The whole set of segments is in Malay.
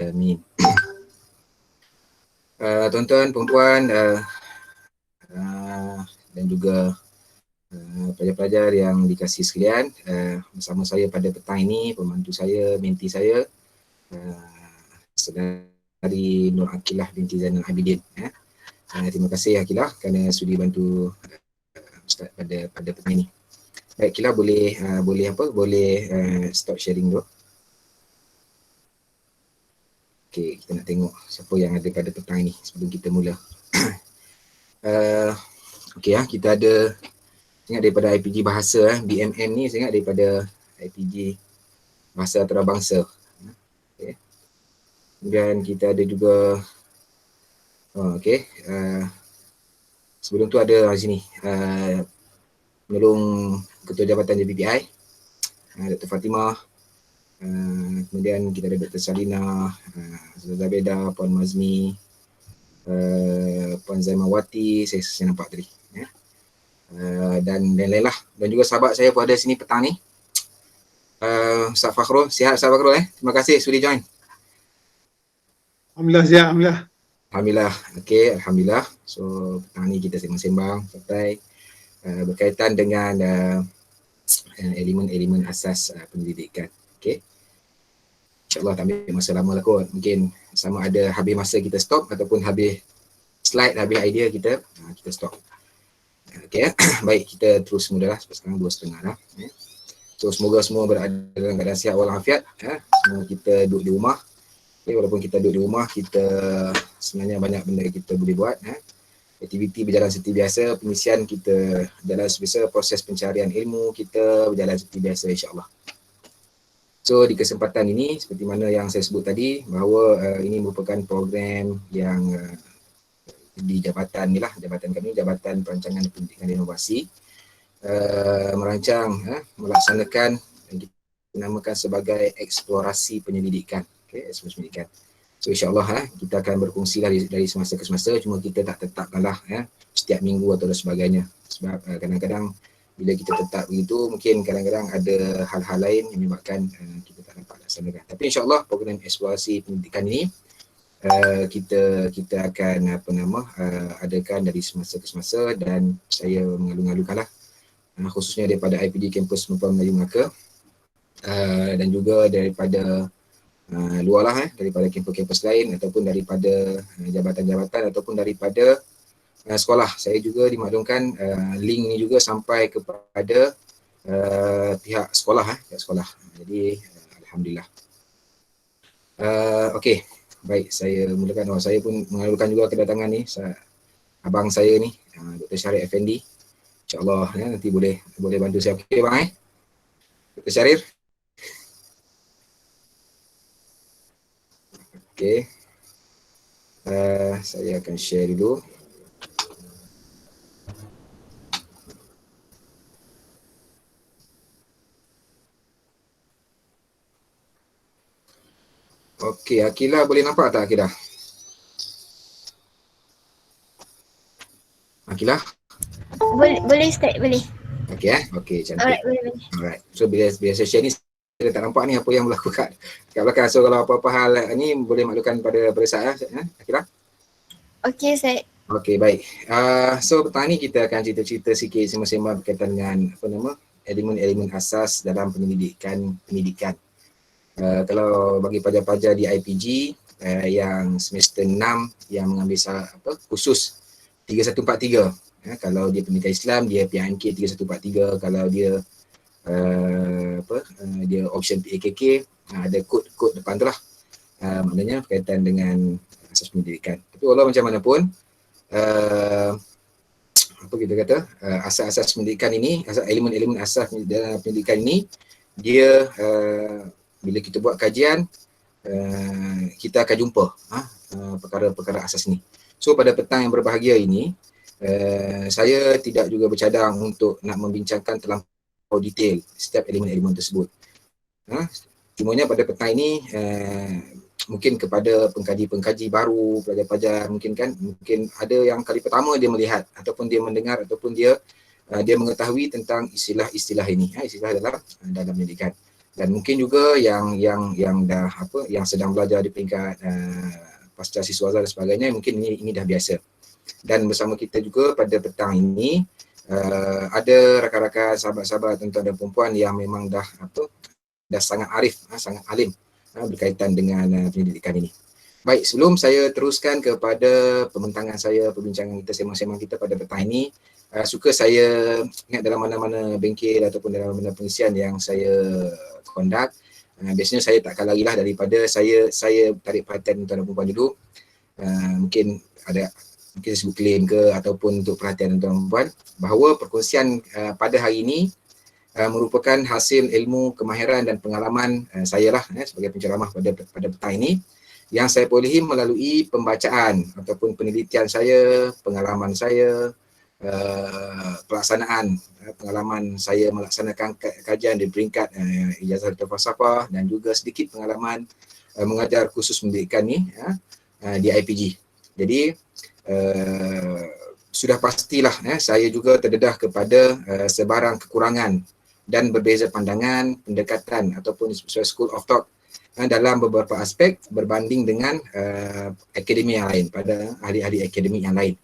Amin. Tuan-tuan, perempuan dan juga pelajar-pelajar yang dikasihi sekalian, bersama saya pada petang ini, pembantu saya, menti saya, Saudari Nur Akilah binti Zainal Abidin. Terima kasih Akilah kerana sudi bantu Ustaz pada petang ini. Baik, Akilah boleh stop sharing dulu. Okey, kita nak tengok siapa yang ada pada petang ini sebelum kita mula. Okey, kita ada ingat daripada IPG Bahasa, BMM ni saya ingat daripada IPG Bahasa Antarabangsa. Okay. Kemudian kita ada juga sebelum tu ada di sini penolong Ketua Jabatan JPPI, Dr. Fatimah. Kemudian kita ada Dr. Salina, Ustazah Beda, Puan Mazmi, Puan Zaimawati, saya nampak tadi. Dan lain lah. Dan juga sahabat saya pun ada sini petang ni. Ustaz Fakhrul, sihat Ustaz Fakhrul Terima kasih sudi join. Alhamdulillah sihat, alhamdulillah. Alhamdulillah. Okey, alhamdulillah. So petang ni kita sembang-sembang santai berkaitan dengan elemen-elemen asas pendidikan. Okey. InsyaAllah tak ambil masa lama lah kot. Mungkin sama ada habis masa kita stop ataupun habis slide, habis idea kita stop. Okey, baik, kita terus mulalah sebab sekarang 2:30 dah. So semoga semua berada dalam keadaan sihat walafiat. Semua kita duduk di rumah. Okay, walaupun kita duduk di rumah, kita sebenarnya banyak benda kita boleh buat. Aktiviti berjalan seperti biasa, pengisian kita berjalan seperti biasa, proses pencarian ilmu kita berjalan seperti biasa insya-Allah. So di kesempatan ini, seperti mana yang saya sebut tadi, bahawa ini merupakan program yang di jabatan ni lah, jabatan kami, Jabatan Perancangan Pendidikan dan Inovasi, merancang, melaksanakan yang kita namakan sebagai eksplorasi penyelidikan. Okay, eksplorasi penyelidikan. So insyaAllah kita akan berkongsi lah dari semasa ke semasa, cuma kita tak tetapkanlah setiap minggu atau sebagainya. Sebab kadang-kadang bila kita tetap begitu, mungkin kadang-kadang ada hal-hal lain yang menyebabkan kita tak dapat laksanakan. Tapi insyaAllah program eksplorasi pendidikan ini kita akan adakan dari semasa ke semasa, dan saya mengalu-alukanlah khususnya daripada IPD Kampus Perempuan Melayu Melaka dan juga daripada luar lah, daripada kampus-kampus lain ataupun daripada jabatan-jabatan ataupun daripada sekolah. Saya juga dimaklumkan link ni juga sampai kepada pihak sekolah, Jadi alhamdulillah. Okey. Baik, saya mulakan. Saya pun mengalukan juga kedatangan ni abang saya ni, Dr. Syarif Effendi. InsyaAllah nanti boleh bantu saya. Okey bang Dr. Syarif. Okey. Saya akan share dulu. Okey, Akilah boleh nampak tak Akilah? Akilah? Boleh Ustaz, boleh. Okey Okey, cantik. Boleh. Alright. So bila saya share ni, saya tak nampak ni apa yang berlaku kat belakang. So kalau apa-apa hal ni boleh maklumkan pada saya, Akilah. Okey Ustaz. Okey, baik. So petang ni kita akan cerita-cerita sikit sembang-sembang berkaitan dengan elemen-elemen asas dalam pendidikan. Kalau bagi pelajar-pelajar di IPG yang semester 6 yang mengambil khusus 3143, kalau dia pendidikan Islam dia PIMK 3143, kalau dia dia option PAKK, ada kod depan tu lah, maknanya berkaitan dengan asas pendidikan. Tapi walau macam mana pun asas-asas pendidikan ini, elemen-elemen asas dalam pendidikan ini, dia bila kita buat kajian, kita akan jumpa perkara-perkara asas ni. So pada petang yang berbahagia ini, saya tidak juga bercadang untuk nak membincangkan terlampau detail setiap elemen-elemen tersebut. Cumanya pada petang ini, mungkin kepada pengkaji-pengkaji baru, pelajar-pelajar mungkin ada yang kali pertama dia melihat ataupun dia mendengar ataupun dia mengetahui tentang istilah-istilah ini, istilah dalam pendidikan. Dan mungkin juga yang dah yang sedang belajar di peringkat pasca siswaza dan sebagainya, mungkin ini dah biasa. Dan bersama kita juga pada petang ini ada rakan-rakan, sahabat-sahabat tuan-tuan dan perempuan yang memang dah sangat arif, sangat alim berkaitan dengan pendidikan ini. Baik, sebelum saya teruskan kepada pembentangan saya, perbincangan kita, sembang-sembang kita pada petang ini, suka saya ingat dalam mana-mana bengkel ataupun dalam mana pengisian yang saya conduct, biasanya saya tak kalah lagi daripada saya tarik perhatian tuan-tuan dan perempuan dulu. Mungkin saya sebut claim ke ataupun untuk perhatian tuan-tuan dan perempuan, bahawa perkongsian pada hari ini merupakan hasil ilmu, kemahiran dan pengalaman saya sebagai penceramah pada petang ini, yang saya perolehi melalui pembacaan ataupun penelitian saya, pengalaman saya, pelaksanaan pengalaman saya melaksanakan kajian di peringkat ijazah doktor falsafah, dan juga sedikit pengalaman mengajar kursus pendidikan ni di IPG. Jadi sudah pastilah saya juga terdedah kepada sebarang kekurangan dan berbeza pandangan, pendekatan ataupun school of thought dalam beberapa aspek berbanding dengan akademi yang lain, pada ahli-ahli akademik yang lain.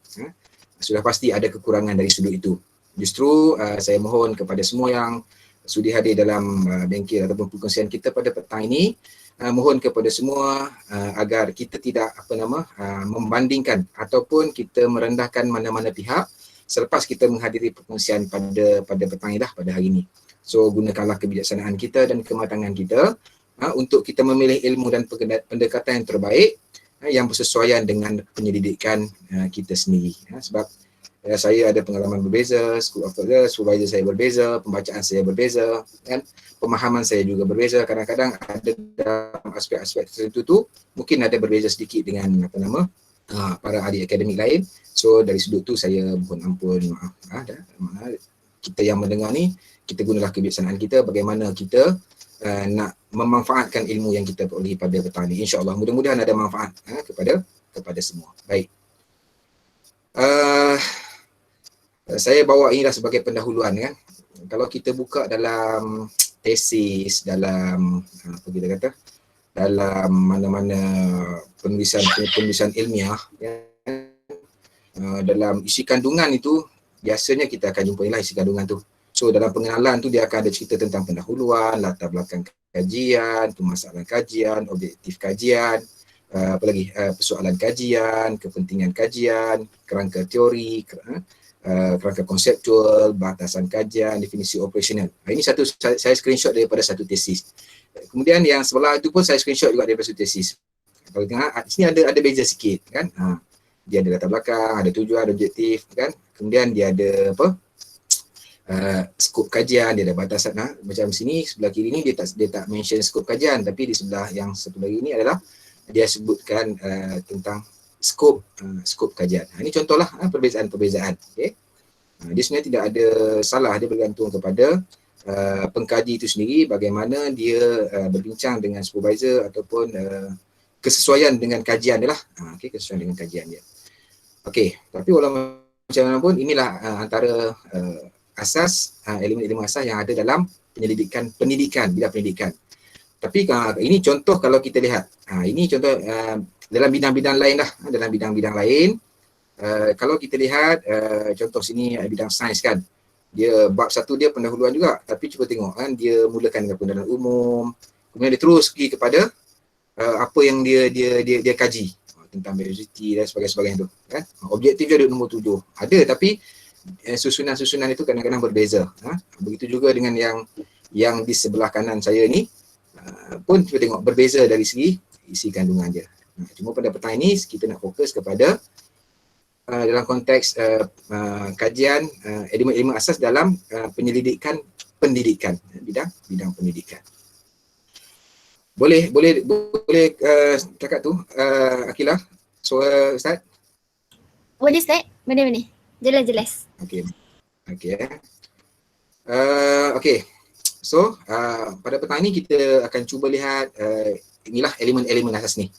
Sudah pasti ada kekurangan dari sudut itu. Justru saya mohon kepada semua yang sudi hadir dalam bengkel ataupun perkongsian kita pada petang ini, mohon kepada semua agar kita tidak membandingkan ataupun kita merendahkan mana-mana pihak selepas kita menghadiri perkongsian pada petang ini pada hari ini. So gunakanlah kebijaksanaan kita dan kematangan kita untuk kita memilih ilmu dan pendekatan yang terbaik yang bersesuaian dengan penyelidikan kita sendiri. Sebab saya ada pengalaman berbeza, school of thought supervisor saya berbeza, pembacaan saya berbeza, kan, pemahaman saya juga berbeza. Kadang-kadang ada dalam aspek-aspek tertentu tu mungkin ada berbeza sedikit dengan para ahli akademik lain. So dari sudut tu saya mohon ampun, maaf. Kita yang mendengar ni, kita gunalah kebijaksanaan kita bagaimana kita nak memanfaatkan ilmu yang kita perolehi pada petang ini. InsyaAllah mudah-mudahan ada manfaat kepada semua. Baik. Saya bawa inilah sebagai pendahuluan kan. Kalau kita buka dalam tesis, dalam apa kita kata, dalam mana-mana penulisan ilmiah dalam isi kandungan itu biasanya kita akan jumpa isi kandungan tu. So dalam pengenalan tu dia akan ada cerita tentang pendahuluan, latar belakang kajian, permasalahan kajian, objektif kajian, persoalan kajian, kepentingan kajian, kerangka teori, kerangka konseptual, batasan kajian, definisi operasional. Ini satu saya screenshot daripada satu tesis. Kemudian yang sebelah itu pun saya screenshot juga daripada satu tesis. Kalau tengok di sini ada beza sikit kan. Dia ada latar belakang, ada tujuan, ada objektif kan. Kemudian dia ada skop kajian, dia ada batasan. Macam sini sebelah kiri ni dia tak mention skop kajian, tapi di sebelah yang satu lagi ni adalah dia sebutkan tentang skop kajian. Ini contohlah perbezaan-perbezaan. Okay. Dia sebenarnya tidak ada salah, dia bergantung kepada pengkaji itu sendiri, bagaimana dia berbincang dengan supervisor ataupun kesesuaian dengan kajian dia lah. Kesesuaian dengan kajian dia. Okey, tapi walau macam mana pun inilah antara asas ilmu-ilmu asas yang ada dalam pendidikan, bidang pendidikan. Tapi ini contoh kalau kita lihat. Ini contoh dalam bidang-bidang lain lah. Dalam bidang-bidang lain, kalau kita lihat contoh sini bidang sains kan. Dia bab satu dia pendahuluan juga. Tapi cuba tengok kan, dia mulakan dengan pengenalan umum. Kemudian dia terus pergi kepada apa yang dia kaji tentang biodiversiti dan sebagainya tu kan. Objektif dia ada nombor 7. Ada, tapi susunan-susunan itu kadang-kadang berbeza. Begitu juga dengan yang di sebelah kanan saya ni pun kita tengok berbeza dari segi isi kandungan dia. Cuma pada petang ini kita nak fokus kepada dalam konteks kajian ilmu-ilmu asas dalam penyelidikan pendidikan, bidang pendidikan. Boleh cakap tu Akilah, suara Ustaz? Boleh Ustaz? Boleh. Jelas. Okey. Okey. So, pada petang ini kita akan cuba lihat inilah elemen-elemen asas ni.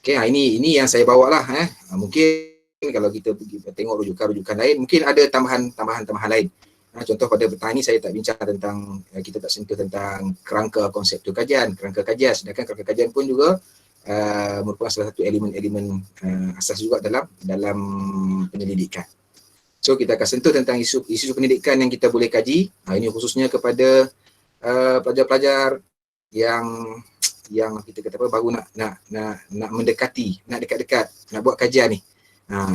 Okey, ini yang saya bawa lah. Mungkin kalau kita pergi tengok rujukan-rujukan lain, mungkin ada tambahan lain. Contoh pada petang ni saya tak bincang tentang, kita tak sentuh tentang kerangka konseptual kajian, kerangka kajian, sedangkan kerangka kajian pun juga merupakan salah satu elemen-elemen asas juga dalam penyelidikan. So kita akan sentuh tentang isu pendidikan yang kita boleh kaji. Ini khususnya kepada pelajar-pelajar yang kita kata apa, baru nak mendekati, nak dekat-dekat, nak buat kajian ni.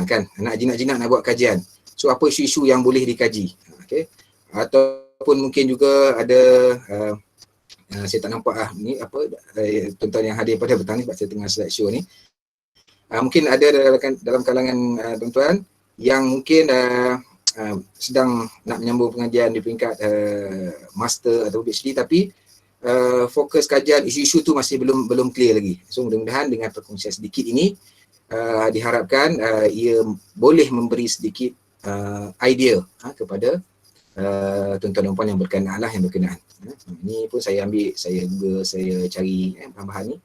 Kan, nak jinak-jinak nak buat kajian. So apa isu-isu yang boleh dikaji? Okay. Ataupun mungkin juga ada saya tak nampak ni apa tuan-tuan yang hadir pada petang ni sebab saya tengah slide show ni. Mungkin ada dalam kalangan tuan-tuan yang mungkin sedang nak menyambung pengajian di peringkat master atau PhD, tapi fokus kajian isu-isu tu masih belum clear lagi. So mudah-mudahan dengan perkongsian sedikit ini diharapkan ia boleh memberi sedikit idea kepada tuan-tuan dan puan yang berkenaan. Ini pun saya ambil, saya cari bahan-bahan ni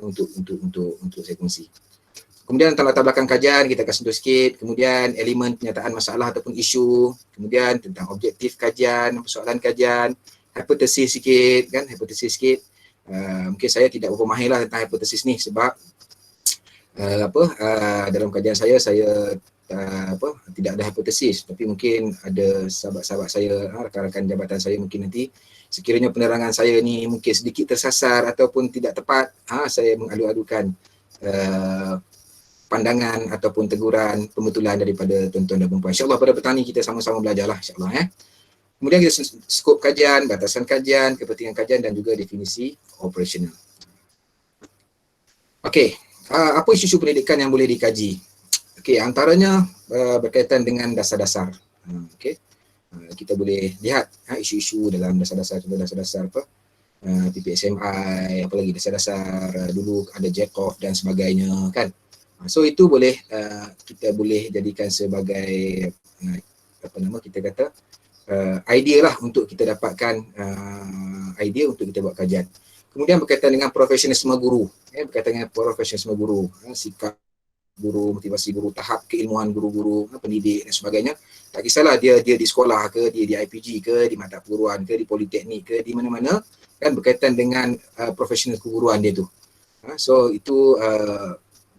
untuk saya kongsi. Kemudian tentang latar belakang kajian kita akan sentuh sikit, kemudian elemen penyataan masalah ataupun isu, kemudian tentang objektif kajian, persoalan kajian, hipotesis sikit kan, mungkin saya tidak berapa mahir lah tentang hipotesis ni sebab dalam kajian saya tidak ada hipotesis, tapi mungkin ada sahabat-sahabat saya, rakan-rakan jabatan saya mungkin nanti sekiranya penerangan saya ni mungkin sedikit tersasar ataupun tidak tepat, saya mengadu-adukan pandangan ataupun teguran pembetulan daripada tuan-tuan dan puan-puan. InsyaAllah pada petang ni kita sama-sama belajarlah insyaAllah. Kemudian kita skop kajian, batasan kajian, kepentingan kajian dan juga definisi operasional. Okey, apa isu-isu pendidikan yang boleh dikaji? Okey, antaranya berkaitan dengan dasar-dasar. Okey. Kita boleh lihat isu-isu dalam dasar-dasar, contoh dasar-dasar apa? PPSMI, apa lagi dasar-dasar dulu ada Jacob dan sebagainya kan. So itu boleh kita boleh jadikan sebagai kita kata idea lah untuk kita dapatkan idea untuk kita buat kajian. Kemudian berkaitan dengan profesionalisme guru, sikap guru, motivasi guru, tahap keilmuan guru-guru, pendidik dan sebagainya. Tak kisahlah dia di sekolah ke, dia di IPG ke, di mata perguruan ke, di politeknik ke, di mana-mana kan berkaitan dengan profesional keguruan dia tu. So itu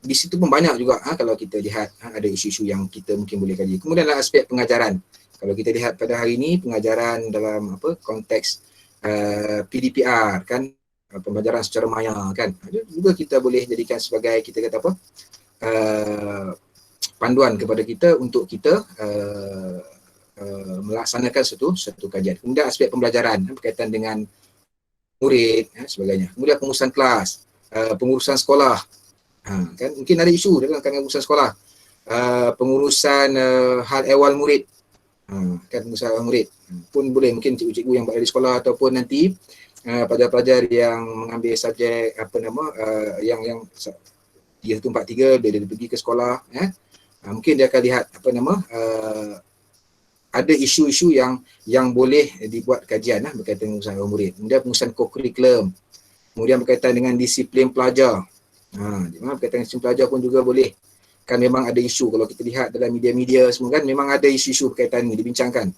di situ pun banyak juga kalau kita lihat ada isu-isu yang kita mungkin boleh kaji. Kemudian adalah aspek pengajaran. Kalau kita lihat pada hari ini pengajaran dalam konteks PDPR kan, pembelajaran secara maya kan, juga kita boleh jadikan sebagai kita kata apa panduan kepada kita untuk kita melaksanakan satu kajian. Kemudian aspek pembelajaran berkaitan dengan murid sebagainya. Kemudian pengurusan kelas, pengurusan sekolah. Kan mungkin ada isu dalam pengurusan sekolah, pengurusan hal ehwal murid, kan pengurusan ehwal murid pun boleh, mungkin cikgu-cikgu yang berada di sekolah ataupun nanti pelajar-pelajar yang mengambil subjek yang dia 143 dia pergi ke sekolah mungkin dia akan lihat ada isu-isu yang boleh dibuat kajian berkaitan dengan pengurusan ehwal murid. Kemudian pengurusan co-curriculum, kemudian berkaitan dengan disiplin pelajar. Berkaitan dengan disiplin pelajar pun juga boleh. Kan memang ada isu, kalau kita lihat dalam media-media semua kan memang ada isu-isu berkaitan ni dibincangkan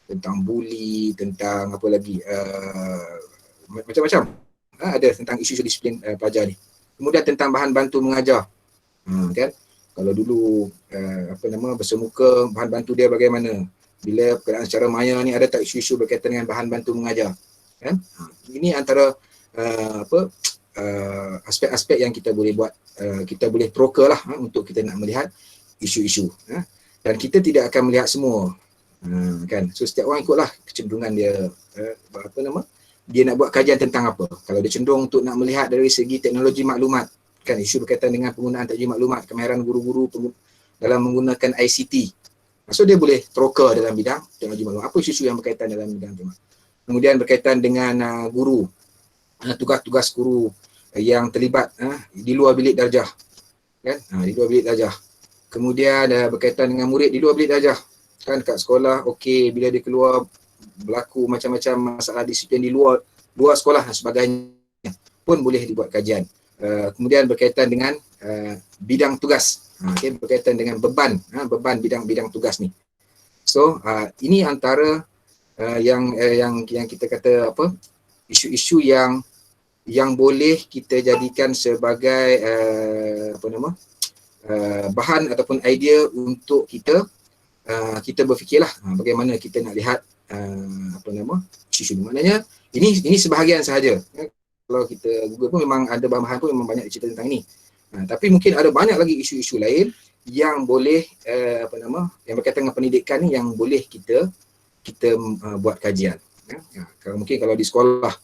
tentang bully, tentang apa lagi macam-macam ada tentang isu-isu disiplin pelajar ni. Kemudian tentang bahan bantu mengajar, kan kalau dulu bersemuka bahan bantu dia bagaimana, bila keadaan secara maya ni ada tak isu-isu berkaitan dengan bahan bantu mengajar kan. Ini antara aspek-aspek yang kita boleh buat, kita boleh teroka lah untuk kita nak melihat isu-isu dan kita tidak akan melihat semua kan. So setiap orang ikutlah kecenderungan dia dia nak buat kajian tentang apa. Kalau dia cenderung untuk nak melihat dari segi teknologi maklumat kan, isu berkaitan dengan penggunaan teknologi maklumat, kemahiran guru-guru dalam menggunakan ICT, so dia boleh teroka dalam bidang teknologi maklumat, apa isu-isu yang berkaitan dalam bidang itu. Kemudian berkaitan dengan guru, tugas-tugas guru yang terlibat di luar bilik darjah kan, di luar bilik darjah. Kemudian berkaitan dengan murid di luar bilik darjah kan, kat sekolah okey, bila dia keluar berlaku macam-macam masalah disiplin di luar sekolah dan sebagainya pun boleh dibuat kajian. Kemudian berkaitan dengan bidang tugas, berkaitan dengan beban bidang-bidang tugas ni. So ini antara yang kita kata apa, isu-isu yang boleh kita jadikan sebagai bahan ataupun idea untuk kita berfikirlah bagaimana kita nak lihat isu-isu ni. Maknanya ini sebahagian sahaja. Kalau kita Google pun memang ada bahan-bahan pun memang banyak cerita tentang ini. Tapi mungkin ada banyak lagi isu-isu lain yang boleh yang berkaitan dengan pendidikan ni yang boleh kita buat kajian. Kalau di sekolah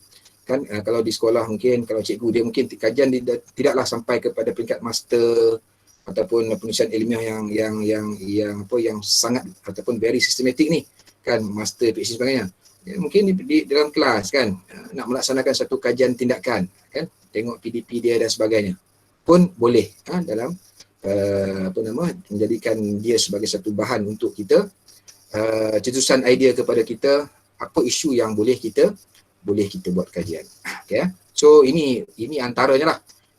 kan, kalau di sekolah mungkin kalau cikgu dia mungkin kajian dia tidaklah sampai kepada peringkat master ataupun penulisan ilmiah yang sangat ataupun very systematic ni kan, master, PhD sebagainya. Mungkin di dalam kelas kan nak melaksanakan satu kajian tindakan kan, tengok PDP dia dan sebagainya pun boleh dalam menjadikan dia sebagai satu bahan untuk kita cetusan idea kepada kita apa isu yang boleh kita buat kajian. Okay. So ini antaranya lah.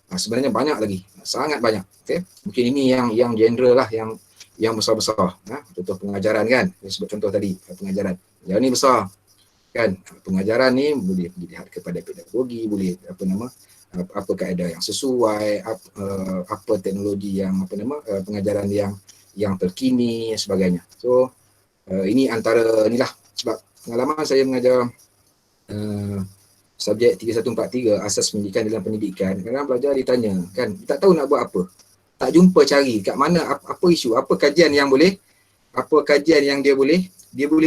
Sebenarnya banyak lagi, sangat banyak. Okay. Mungkin ini yang general lah, yang besar-besar. Contoh pengajaran kan, sebut contoh tadi pengajaran. Yang ni besar kan. Pengajaran ni boleh dilihat kepada pedagogi, boleh apa kaedah yang sesuai, apa teknologi yang pengajaran yang terkini dan sebagainya. So ini antara inilah, sebab pengalaman saya mengajar subjek 3143 asas pendidikan dalam pendidikan. Kadang pelajar ditanya kan, tak tahu nak buat apa, tak jumpa cari kat mana apa isu, apa kajian yang dia boleh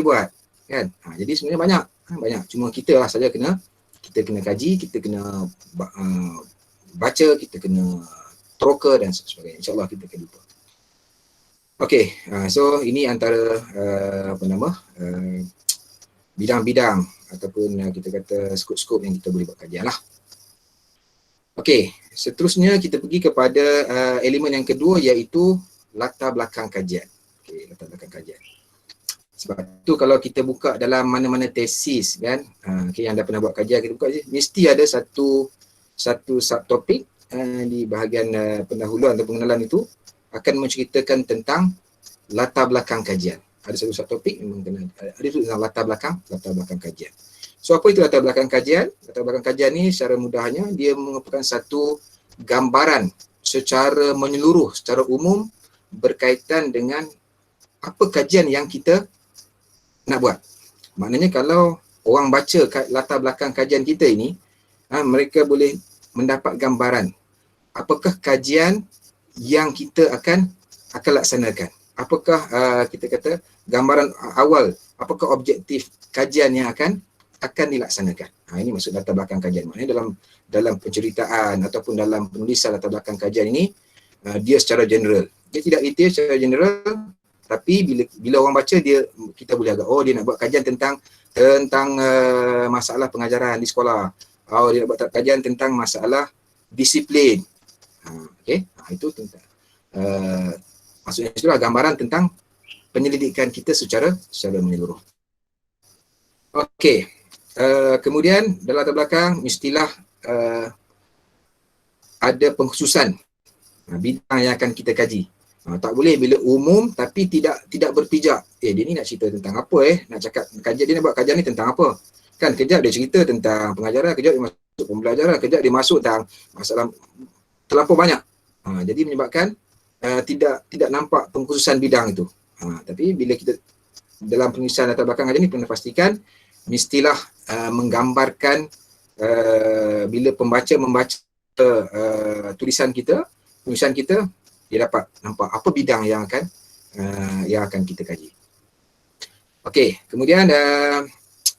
buat kan. Jadi sebenarnya banyak, cuma kita lah saja kena kaji, kita kena baca, kita kena troka dan sebagainya. InsyaAllah kita akan jumpa. Okey, so ini antara bidang-bidang ataupun kita kata skop-skop yang kita boleh buat kajian lah. Okey, seterusnya kita pergi kepada elemen yang kedua, iaitu latar belakang kajian. Okey, latar belakang kajian. Sebab tu kalau kita buka dalam mana-mana tesis kan, yang dah pernah buat kajian, kita buka je, mesti ada satu subtopik di bahagian pendahuluan atau pengenalan itu akan menceritakan tentang latar belakang kajian. Ada satu subtopik memang kena ada itu tentang latar belakang kajian. So apa itu latar belakang kajian? Latar belakang kajian ni secara mudahnya dia merupakan satu gambaran secara menyeluruh, secara umum berkaitan dengan apa kajian yang kita nak buat. Maknanya kalau orang baca latar belakang kajian kita ini, mereka boleh mendapat gambaran apakah kajian yang kita akan laksanakan. Apakah kita kata gambaran awal, apakah objektif kajian yang akan dilaksanakan. Ini maksud latar belakang kajian. Maknanya dalam penceritaan ataupun dalam penulisan latar belakang kajian ini, dia secara general. Dia tidak detail secara general, tapi bila orang baca kita boleh agak, dia nak buat kajian tentang masalah pengajaran di sekolah. Dia nak buat kajian tentang masalah disiplin. Okey, itu tentang maksudnya itulah gambaran tentang penyelidikan kita secara menyeluruh. Okey. Kemudian dalam latar belakang mestilah ada pengkhususan bidang yang akan kita kaji. Tak boleh bila umum tapi tidak berpijak. Dia ni nak cerita tentang apa nak cakap kajian, dia nak buat kajian ni tentang apa? Kan kejap dia cerita tentang pengajaran, kejap dia masuk pembelajaran, kejap dia masuk tentang masalah terlampau banyak. Jadi menyebabkan tidak nampak pengkhususan bidang itu. Tapi bila kita dalam penulisan latar belakang kajian ni kena pastikan mestilah menggambarkan bila pembaca membaca tulisan kita, dia dapat nampak apa bidang yang akan kita kaji. Okey, kemudian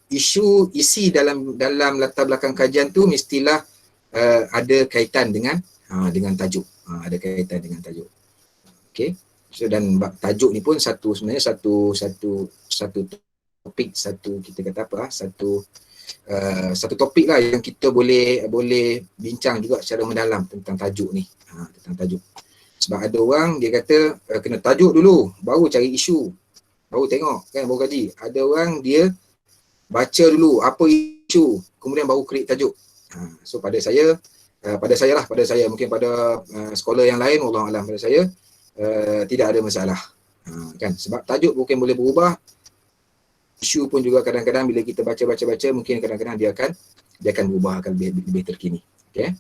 isi dalam latar belakang kajian tu mestilah ada kaitan dengan tajuk. Ada kaitan dengan tajuk. Okey. So dan tajuk ni pun sebenarnya satu topik, kita kata apa, satu topik lah yang kita boleh bincang juga secara mendalam tentang tajuk ni. Tentang tajuk. Sebab ada orang dia kata kena tajuk dulu baru cari isu, baru tengok kan, baru kaji. Ada orang dia baca dulu apa isu kemudian baru create tajuk. So pada saya mungkin pada sekolah yang lain wallahu alam, pada saya tidak ada masalah. Kan sebab tajuk mungkin boleh berubah isu pun juga kadang-kadang bila kita baca mungkin kadang-kadang dia akan berubah, akan lebih terkini. Okay.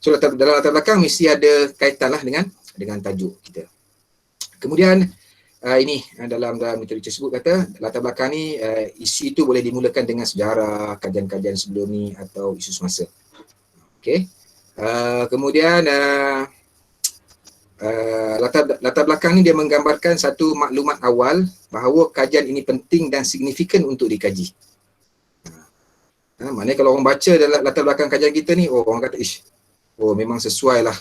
So dalam latar belakang mesti ada kaitan lah dengan tajuk kita. Kemudian ini dalam literatur sebut kata latar belakang ni isu itu boleh dimulakan dengan sejarah, kajian-kajian sebelum ni atau isu semasa. Okey. Kemudian latar belakang ni dia menggambarkan satu maklumat awal bahawa kajian ini penting dan signifikan untuk dikaji. Maknanya kalau orang baca dalam latar belakang kajian kita ni, orang kata memang sesuai lah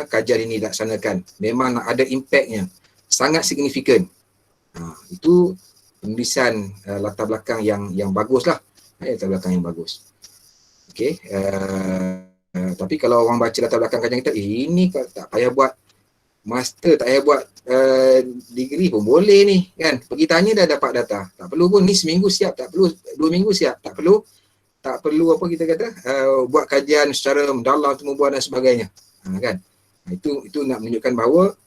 kajian ini dilaksanakan. Memang ada impaknya, sangat signifikan. Itu penulisan latar belakang yang bagus lah. Latar belakang yang bagus. Okey. Tapi kalau orang baca latar belakang kajian kita, ini tak payah buat master, tak payah buat degree pun boleh ni kan. Pergi tanya dah dapat data. Tak perlu pun ni seminggu siap, tak perlu 2 minggu siap, tak perlu apa kita kata buat kajian secara mendalam semua dan sebagainya. Kan. Itu nak menunjukkan bahawa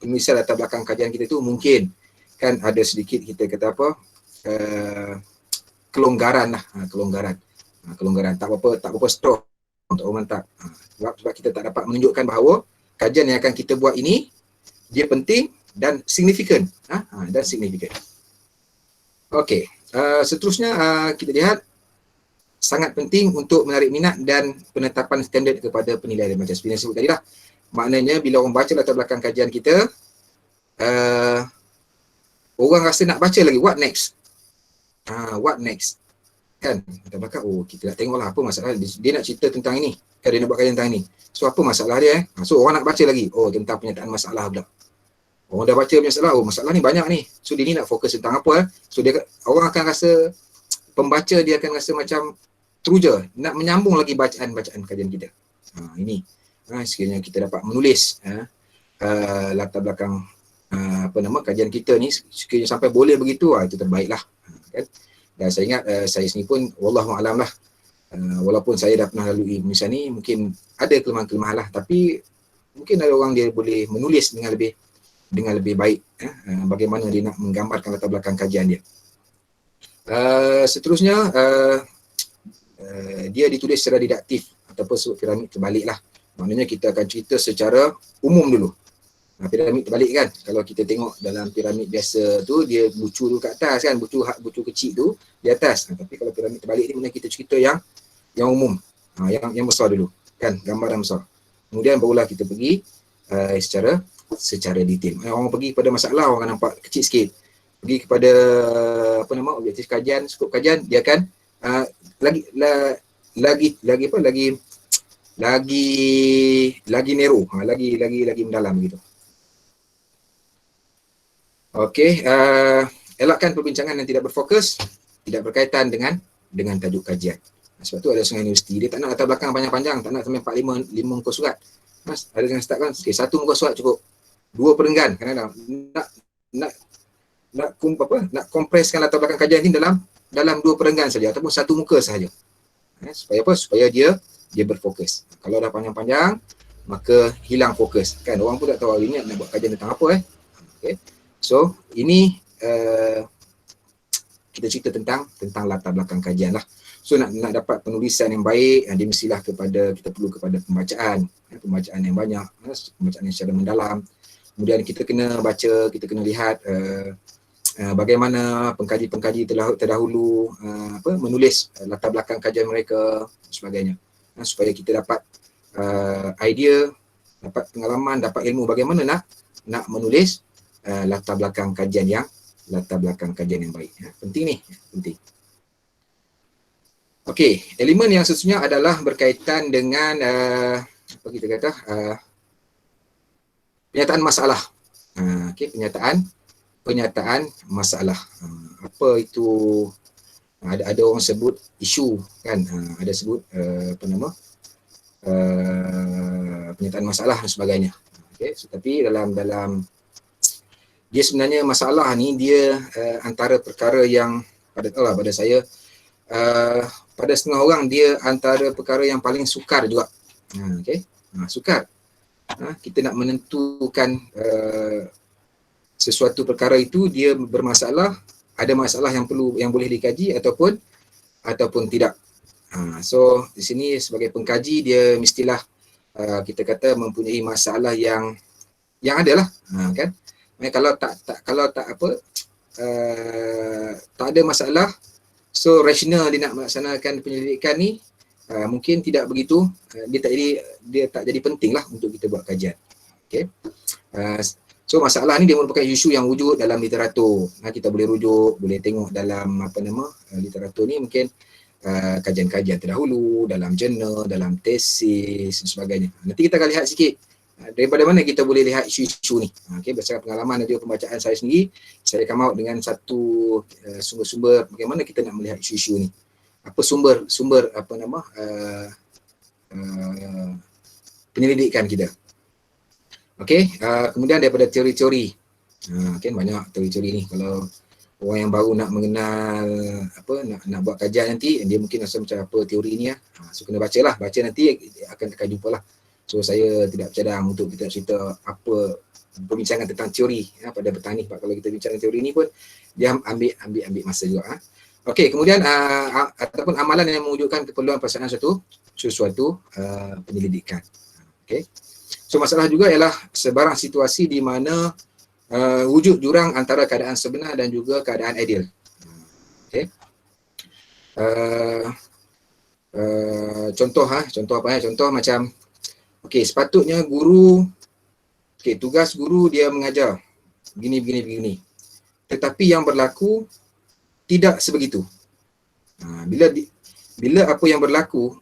penulisan latar belakang kajian kita tu mungkin kan ada sedikit kita kata apa kelonggaran lah, kelonggaran tak apa strong untuk orang tak. Sebab kita tak dapat menunjukkan bahawa kajian yang akan kita buat ini dia penting dan signifikan. Dan signifikan. Okey, seterusnya kita lihat sangat penting untuk menarik minat dan penetapan standard kepada penilaian. Macam seperti yang sebut tadi lah. Maknanya bila orang baca latar belakang kajian kita, orang rasa nak baca lagi, what next? What next? Kan? Latar belakang, kita nak tengoklah apa masalah. Dia nak cerita tentang ini. Kan dia nak buat kajian tentang ini. So apa masalah dia? So orang nak baca lagi. Tentang penyataan masalah pula. Orang dah baca masalah, masalah ni banyak ni. So dia ni nak fokus tentang apa? So orang akan rasa, pembaca dia akan rasa macam teruja, nak menyambung lagi bacaan kajian kita. Ini sekiranya kita dapat menulis latar belakang kajian kita ni, sekiranya sampai boleh begitu, itu terbaiklah. Kan? Dan saya ingat saya sendiri pun wallahualam lah, walaupun saya dah pernah lalui penulisan ni, mungkin ada kelemahan-kelemahan lah, tapi mungkin ada orang dia boleh menulis dengan lebih baik, bagaimana dia nak menggambarkan latar belakang kajian dia. Seterusnya dia ditulis secara didaktif ataupun sebut piramid terbalik lah. Maknanya kita akan cerita secara umum dulu. Piramid terbalik kan, kalau kita tengok dalam piramid biasa tu dia bucu tu kat atas kan, bucu kecil tu di atas. Tapi kalau piramid terbalik ni maknanya kita cerita yang umum, yang besar dulu kan, gambaran besar. Kemudian barulah kita pergi secara detail. Orang pergi kepada masalah, orang akan nampak kecil sikit. Pergi kepada objektif kajian, skop kajian, dia akan lagi narrow, lagi mendalam begitu. Okey, elakkan perbincangan yang tidak berfokus, tidak berkaitan dengan tajuk kajian. Sebab tu ada setengah universiti dia tak nak latar belakang panjang-panjang, tak nak sampai 4-5 muka surat. Mas, ada yang start kan, satu muka surat cukup. 2 perenggan, kadang-kadang nak kompreskan latar belakang kajian ini dalam 2 perenggan saja ataupun 1 muka sahaja. Supaya apa? Supaya dia berfokus. Kalau dah panjang-panjang, maka hilang fokus. Kan orang pun tak tahu hari ni nak buat kajian tentang apa. Okay. So, ini kita cerita tentang latar belakang kajian lah. So nak dapat penulisan yang baik, dia mestilah kita perlu kepada pembacaan yang banyak, pembacaan yang secara mendalam. Kemudian kita kena baca, kita kena lihat bagaimana pengkaji-pengkaji terdahulu menulis latar belakang kajian mereka dan sebagainya. Supaya kita dapat idea, dapat pengalaman, dapat ilmu bagaimana nak menulis latar belakang kajian yang baik. Penting ni, penting. Okey, elemen yang seterusnya adalah berkaitan dengan apa kita kata penyataan masalah. Okey, penyataan masalah. Apa itu? Ada orang sebut isu kan, ada sebut penyataan masalah dan sebagainya. Okey, tapi dalam dia sebenarnya masalah ni dia antara perkara yang pada saya pada setengah orang dia antara perkara yang paling sukar juga. Sukar. Kita nak menentukan sesuatu perkara itu dia bermasalah ada masalah yang boleh dikaji ataupun tidak. So di sini sebagai pengkaji dia mestilah kita kata mempunyai masalah yang ada lah, kan. Kalau tak apa, tak ada masalah, so rasional dia nak melaksanakan penyelidikan ni, mungkin tidak begitu, dia tak jadi penting lah untuk kita buat kajian. Okay. So masalah ni dia merupakan isu yang wujud dalam literatur. Kita boleh rujuk, boleh tengok dalam literatur ni, mungkin kajian-kajian terdahulu, dalam jurnal, dalam tesis dan sebagainya. Nanti kita akan lihat sikit daripada mana kita boleh lihat isu-isu ni. Okay, berdasarkan pengalaman dan juga pembacaan saya sendiri, saya come out dengan satu sumber-sumber bagaimana kita nak melihat isu-isu ni. Apa sumber penyelidikan kita. Okay, kemudian daripada teori-teori. Kan banyak teori-teori ni. Kalau orang yang baru nak mengenal nak buat kajian nanti, dia mungkin rasa macam apa teori ni so kena baca nanti akan jumpa lah. So saya tidak bercadang untuk kita cerita apa perbincangan tentang teori pada petang ni. Kalau kita bincang teori ni pun dia ambil masa juga. Okey, kemudian ataupun amalan yang mewujudkan keperluan pelaksanaan sesuatu penyelidikan. Okey. So masalah juga ialah sebarang situasi di mana wujud jurang antara keadaan sebenar dan juga keadaan ideal. Okey. Contoh apa ya? Contoh macam sepatutnya guru, tugas guru dia mengajar begini. Tetapi yang berlaku tidak sebegitu. Bila apa yang berlaku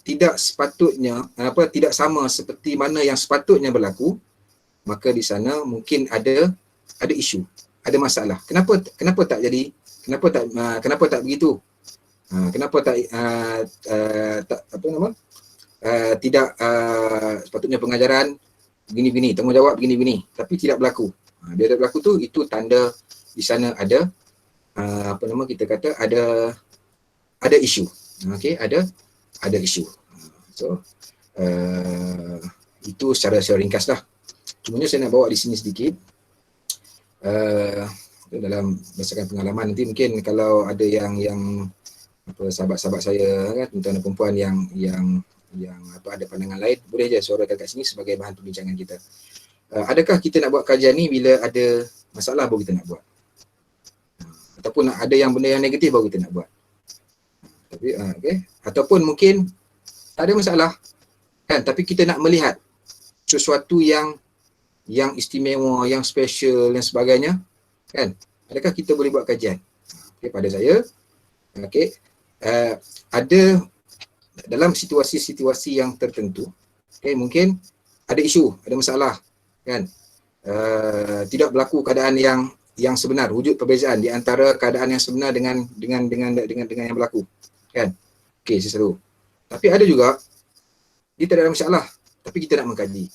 tidak sepatutnya tidak sama seperti mana yang sepatutnya berlaku, maka di sana mungkin ada isu, ada masalah. Kenapa tak jadi? Kenapa tak begitu? Kenapa tak tidak sepatutnya pengajaran begini-begini, tanggungjawab begini-begini, tapi tidak berlaku. Bila tak berlaku tu, itu tanda di sana ada kita kata ada isu. Okey, ada isu. So itu secara ringkas lah. Cumanya saya nak bawa di sini sedikit dalam berdasarkan pengalaman. Nanti mungkin kalau ada yang sahabat-sahabat saya kan, tuan-tuan dan perempuan yang ada pandangan lain, boleh je suarakan kat sini sebagai bahan perbincangan kita. Adakah kita nak buat kajian ni bila ada masalah baru kita nak buat? Ataupun ada benda yang negatif baru kita nak buat? Ataupun mungkin tak ada masalah kan, tapi kita nak melihat sesuatu yang istimewa, yang special dan sebagainya kan, adakah kita boleh buat kajian? Pada saya ada dalam situasi-situasi yang tertentu, mungkin ada isu, ada masalah kan, tidak berlaku keadaan yang sebenar, wujud perbezaan di antara keadaan yang sebenar dengan yang berlaku kan. Sesuatu. Tapi ada juga dia tak ada masalah, tapi kita nak mengkaji.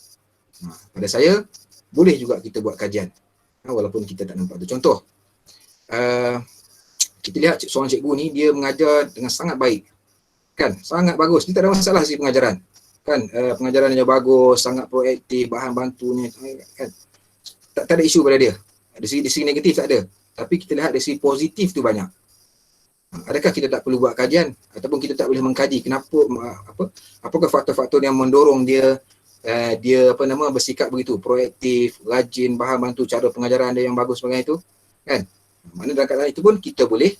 Pada saya boleh juga kita buat kajian walaupun kita tak nampak tu. Contoh, kita lihat seorang cikgu ni dia mengajar dengan sangat baik kan, sangat bagus, dia tak ada masalah sih pengajaran kan, pengajarannya bagus, sangat proaktif, bahan bantunya kan, tak ada isu pada dia. Dari segi negatif tak ada, tapi kita lihat dari segi positif tu banyak. Adakah kita tak perlu buat kajian ataupun kita tak boleh mengkaji kenapa apakah faktor-faktor yang mendorong dia bersikap begitu proaktif, rajin, bahan bantu, cara pengajaran dia yang bagus sebagainya itu kan. Mana dalam keadaan itu pun kita boleh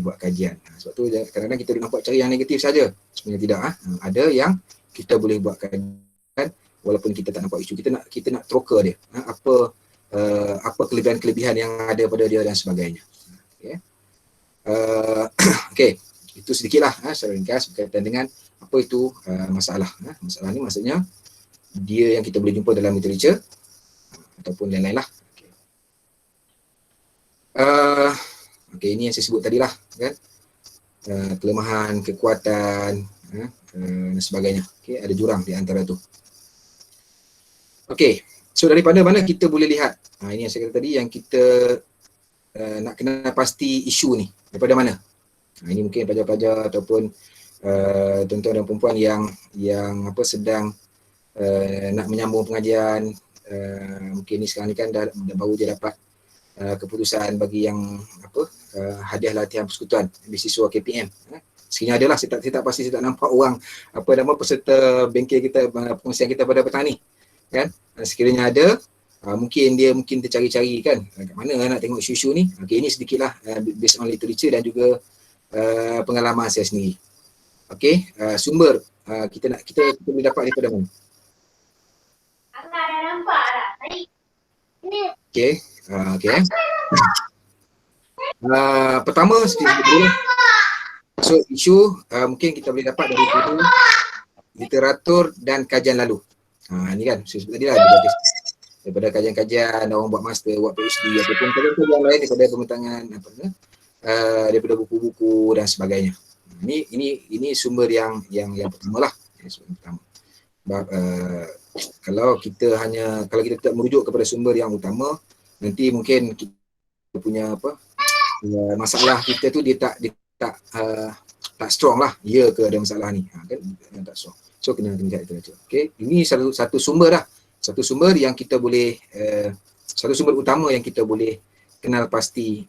buat kajian. Sebab tu kadang-kadang kita nampak cari yang negatif saja. Sebenarnya tidak. Ada yang kita boleh buat kajian walaupun kita tak nampak isu. Kita nak teroka dia. Apa kelebihan-kelebihan yang ada pada dia dan sebagainya. Okey, itu sedikitlah secara ringkas berkaitan dengan apa itu masalah. Masalah ni maksudnya dia yang kita boleh jumpa dalam literature ataupun lain-lain lah. Okey, ini yang saya sebut tadilah kan, kelemahan, kekuatan dan sebagainya. Okey, ada jurang di antara tu. Okey, so daripada mana kita boleh lihat? Ini yang saya kata tadi, yang kita nak kena pasti isu ni daripada mana. Ini mungkin pelajar-pelajar ataupun tuan-tuan dan perempuan yang sedang nak menyambung pengajian, mungkin ni sekarang ni kan dah baru je dapat keputusan bagi yang hadiah latihan persekutuan beasiswa KPM. Sekiranya adalah saya tak pasti, saya tak nampak orang peserta bengkel kita, pengungsian kita pada petang ni kan. Sekiranya ada, mungkin tercari-cari kan kat mana nak tengok isu-isu ni. Okey, ini sedikitlah based on literature dan juga pengalaman saya sendiri. Okey, sumber kita boleh dapat daripada mana? Okey, pertama so isu mungkin kita boleh dapat daripada literatur dan kajian lalu. Ni kan saya sebut tadi lah, daripada kajian-kajian orang buat master, buat PhD ataupun kajian lain daripada pembentangan daripada buku-buku dan sebagainya. Ini sumber yang pertama lah. Sumber pertama. Sebab kalau kita tidak merujuk kepada sumber yang utama, nanti mungkin kita punya masalah kita tu dia tak strong lah. Ya ke ada masalah ni? Kan tak strong. So kena lihat itu saja. Okey, ini satu sumber lah. Satu sumber yang kita boleh satu sumber utama yang kita boleh kenal pasti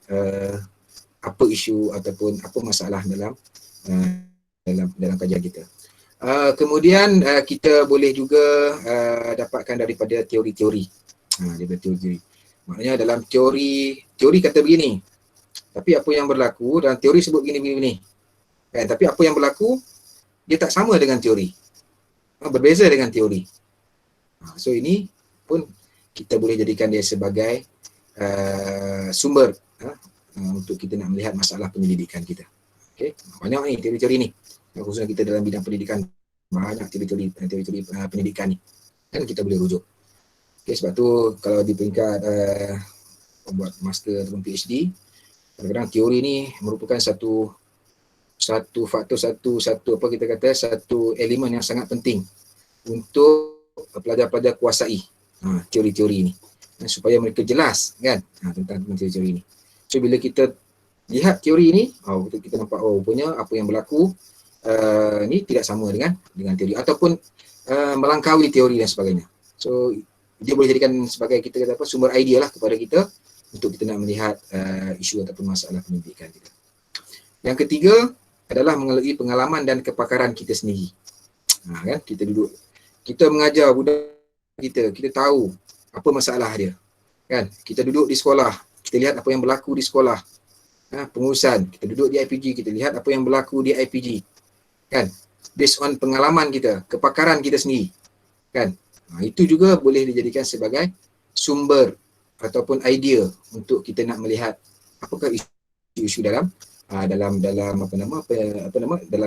apa isu ataupun apa masalah dalam kajian kita. Kemudian kita boleh juga dapatkan daripada teori-teori. Daripada teori-teori. Maknanya dalam teori kata begini. Tapi apa yang berlaku dalam teori sebut begini. Kan? Tapi apa yang berlaku dia tak sama dengan teori. Berbeza dengan teori. So ini pun kita boleh jadikan dia sebagai sumber untuk kita nak melihat masalah penyelidikan kita. Okay? Banyak ni teori-teori ni. Khususnya kita dalam bidang pendidikan, banyak teori-teori pendidikan ni. Kan kita boleh rujuk. Okay, sebab tu kalau di peringkat buat master ataupun PhD, kadang-kadang teori ni merupakan satu faktor, satu elemen yang sangat penting untuk pelajar-pelajar kuasai teori-teori ni. Supaya mereka jelas kan tentang teori-teori ni. So bila kita lihat teori ni, kita nampak rupanya apa yang berlaku ni tidak sama dengan teori ataupun melangkaui teori dan sebagainya. So dia boleh jadikan sebagai kita kata sumber idea lah kepada kita untuk kita nak melihat isu ataupun masalah pendidikan kita. Yang ketiga adalah melalui pengalaman dan kepakaran kita sendiri. Kan kita mengajar budak kita tahu apa masalah dia. Kan kita duduk di sekolah, kita lihat apa yang berlaku di sekolah. Pengurusan, kita duduk di IPG, kita lihat apa yang berlaku di IPG. Kan? Based on pengalaman kita, kepakaran kita sendiri. Kan? Itu juga boleh dijadikan sebagai sumber ataupun idea untuk kita nak melihat apakah isu-isu dalam dalam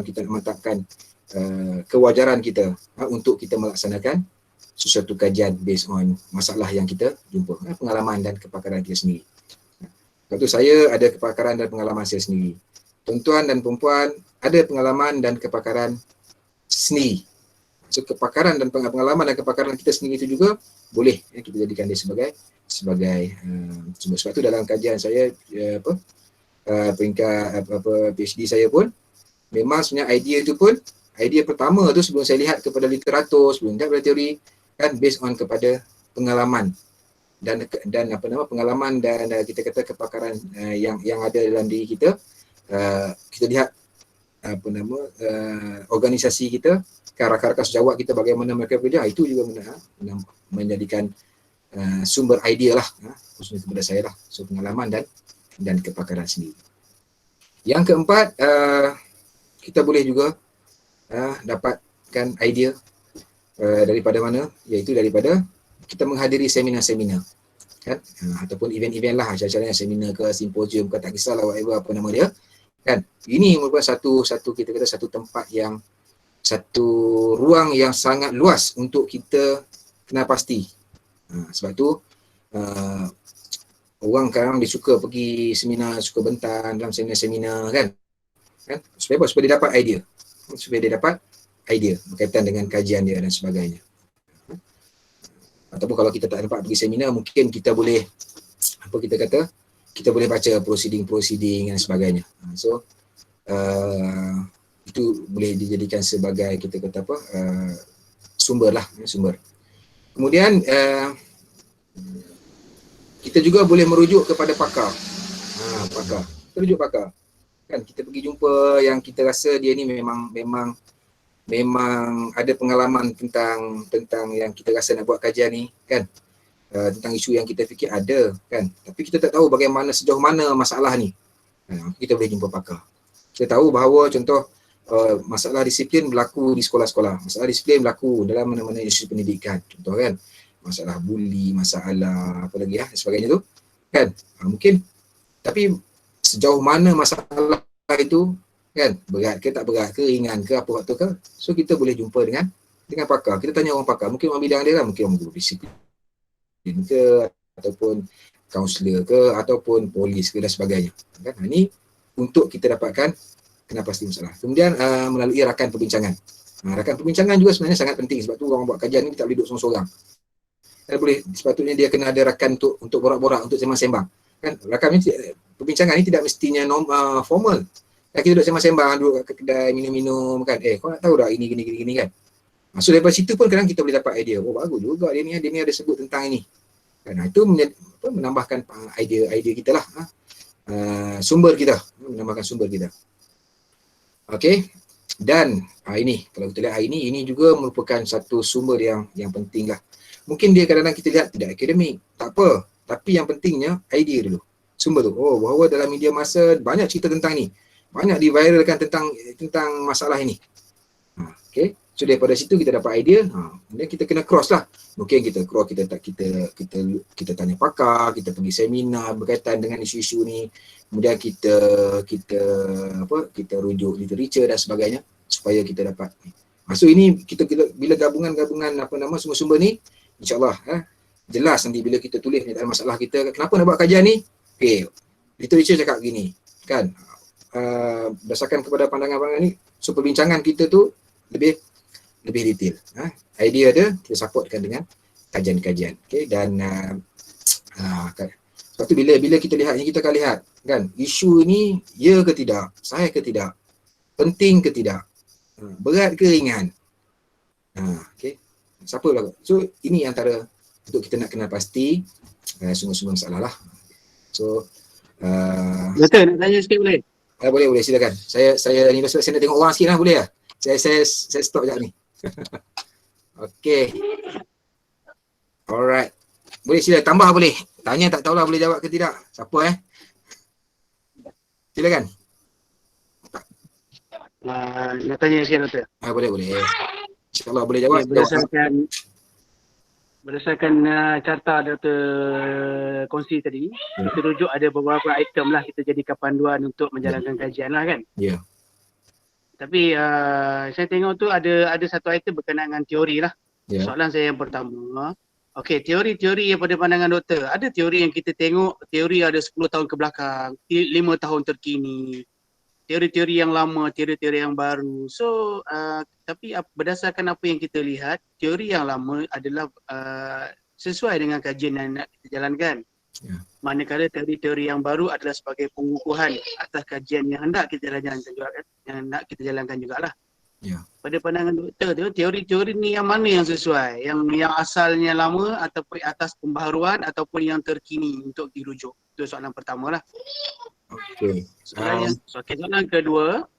kita nak mantapkan kewajaran kita untuk kita melaksanakan sesuatu kajian based on masalah yang kita jumpa, pengalaman dan kepakaran kita sendiri. Lepas tu saya ada kepakaran dan pengalaman saya sendiri. Tuan-tuan dan perempuan ada pengalaman dan kepakaran sendiri. So kepakaran dan pengalaman dan kepakaran kita sendiri itu juga boleh kita jadikan dia sebagai sumber. Sebab tu dalam kajian saya peringkat PhD saya pun memang sebenarnya idea pertama tu sebelum saya lihat kepada literatur, sebelum lihat kepada teori kan based on kepada pengalaman dan pengalaman dan kita kata kepakaran yang ada dalam diri kita. Kita lihat organisasi kita, rakan-rakan sejawat kita bagaimana mereka bekerja, itu juga menjadikan sumber idea lah khususnya kepada saya lah. So pengalaman dan kepakaran sendiri. Yang keempat, kita boleh juga dapatkan idea daripada mana, iaitu daripada kita menghadiri seminar-seminar kan, ataupun event-event lah, acara-acara seminar ke simposium ke tak kisahlah whatever apa nama dia kan. Ini merupakan satu kita kata satu ruang yang sangat luas untuk kita kenal pasti. Sebab tu orang sekarang dia suka pergi seminar, suka bentang dalam seminar-seminar kan supaya dia dapat idea berkaitan dengan kajian dia dan sebagainya. Ataupun kalau kita tak dapat pergi seminar, mungkin kita boleh kita boleh baca proceeding dan sebagainya. So itu boleh dijadikan sebagai kita kata sumber lah, sumber. Kemudian kita kita juga boleh merujuk kepada pakar. Pakar. Kita rujuk pakar. Kan kita pergi jumpa yang kita rasa dia ni memang ada pengalaman tentang yang kita rasa nak buat kajian ni, kan. Tentang isu yang kita fikir ada, kan. Tapi kita tak tahu bagaimana, sejauh mana masalah ni. Kita boleh jumpa pakar. Kita tahu bahawa contoh masalah disiplin berlaku di sekolah-sekolah. Masalah disiplin berlaku dalam mana-mana isu pendidikan. Contoh kan, masalah buli, masalah apa lagi sebagainya tu. Kan, mungkin. Tapi sejauh mana masalah itu, kan, berat ke tak berat ke, ringan ke, apa waktu ke. So kita boleh jumpa dengan pakar. Kita tanya orang pakar, mungkin orang bidang dia lah, mungkin orang guru disiplin ke, ataupun kaunselor ke, ataupun polis ke dan sebagainya. Kan? Ini untuk kita dapatkan kena pasti masalah. Kemudian melalui rakan perbincangan. Rakan perbincangan juga sebenarnya sangat penting, sebab tu orang buat kajian ni tak boleh duduk seorang-seorang. Boleh, sepatutnya dia kena ada rakan untuk borak-borak, untuk sembang-sembang. Kan, rakan perbincangan ni tidak mestinya formal. Kan kita duduk sembang-sembang, duduk kat kedai minum-minum kan. Kau nak tahu tak ini gini kan. So daripada situ pun kadang kita boleh dapat idea. Oh bagus juga dia ni ada sebut tentang ini. Kan, itu menambahkan idea kita lah. Sumber kita, menambahkan sumber kita. Okey. Dan ini kalau kita lihat ini juga merupakan satu sumber yang penting lah. Mungkin dia kadang-kadang kita lihat tidak akademik, tak apa. Tapi yang pentingnya idea dulu. Sumber tu. Oh, bahawa dalam media masa banyak cerita tentang ni. Banyak diviralkan tentang masalah ini. Okey. So daripada situ kita dapat idea. Kemudian kita kena cross lah. Mungkin kita cross, kita tanya pakar, kita pergi seminar berkaitan dengan isu-isu ni. Kemudian kita rujuk literature dan sebagainya supaya kita dapat. So ini kita bila gabungan sumber-sumber ni, insya-Allah jelas nanti bila kita tulis dalam masalah kita, kenapa nak buat kajian ni? Okey, literature cakap gini, kan? Berdasarkan kepada pandangan-pandangan ni, so perbincangan kita tu lebih detail. Idea dia kita supportkan dengan kajian-kajian. Okey, dan sebab tu bila kita lihat ni, kita akan lihat kan, isu ni ya ke tidak, sahih ke tidak, penting ke tidak, berat ke ringan. Okey. Siapa lah. So ini antara untuk kita nak kenal pasti sumber-sumber masalah lah. So Doktor, nak tanya sikit boleh? Boleh silakan. Saya ni besok saya nak tengok orang sikit lah, boleh lah. Saya stop sekejap ni. Okey. Alright. Boleh sila tambah boleh. Tanya tak tahulah boleh jawab ke tidak. Siapa Silakan. Nak tanya sikit doktor. Boleh. InsyaAllah boleh jawab. Berdasarkan carta doktor kongsi tadi, kita rujuk ada beberapa item lah kita jadikan panduan untuk menjalankan kajian lah kan. Ya. Tapi saya tengok tu ada satu item berkenaan dengan teori lah. Ya. Soalan saya yang pertama, okey, teori-teori yang pada pandangan doktor, ada teori yang kita tengok, teori ada 10 tahun ke belakang, 5 tahun terkini, teori-teori yang lama, teori-teori yang baru. So, tapi berdasarkan apa yang kita lihat, teori yang lama adalah sesuai dengan kajian yang nak kita jalankan. Ya. Manakala teori-teori yang baru adalah sebagai pengukuhan atas kajian yang hendak kita jalankan juga, yang nak kita jalankan jugalah. Ya. Pada pandangan doktor tu, teori-teori ni yang mana yang sesuai? Yang asalnya lama ataupun atas pembaharuan ataupun yang terkini untuk dirujuk? Itu soalan pertama lah. Okey. Soalan kedua,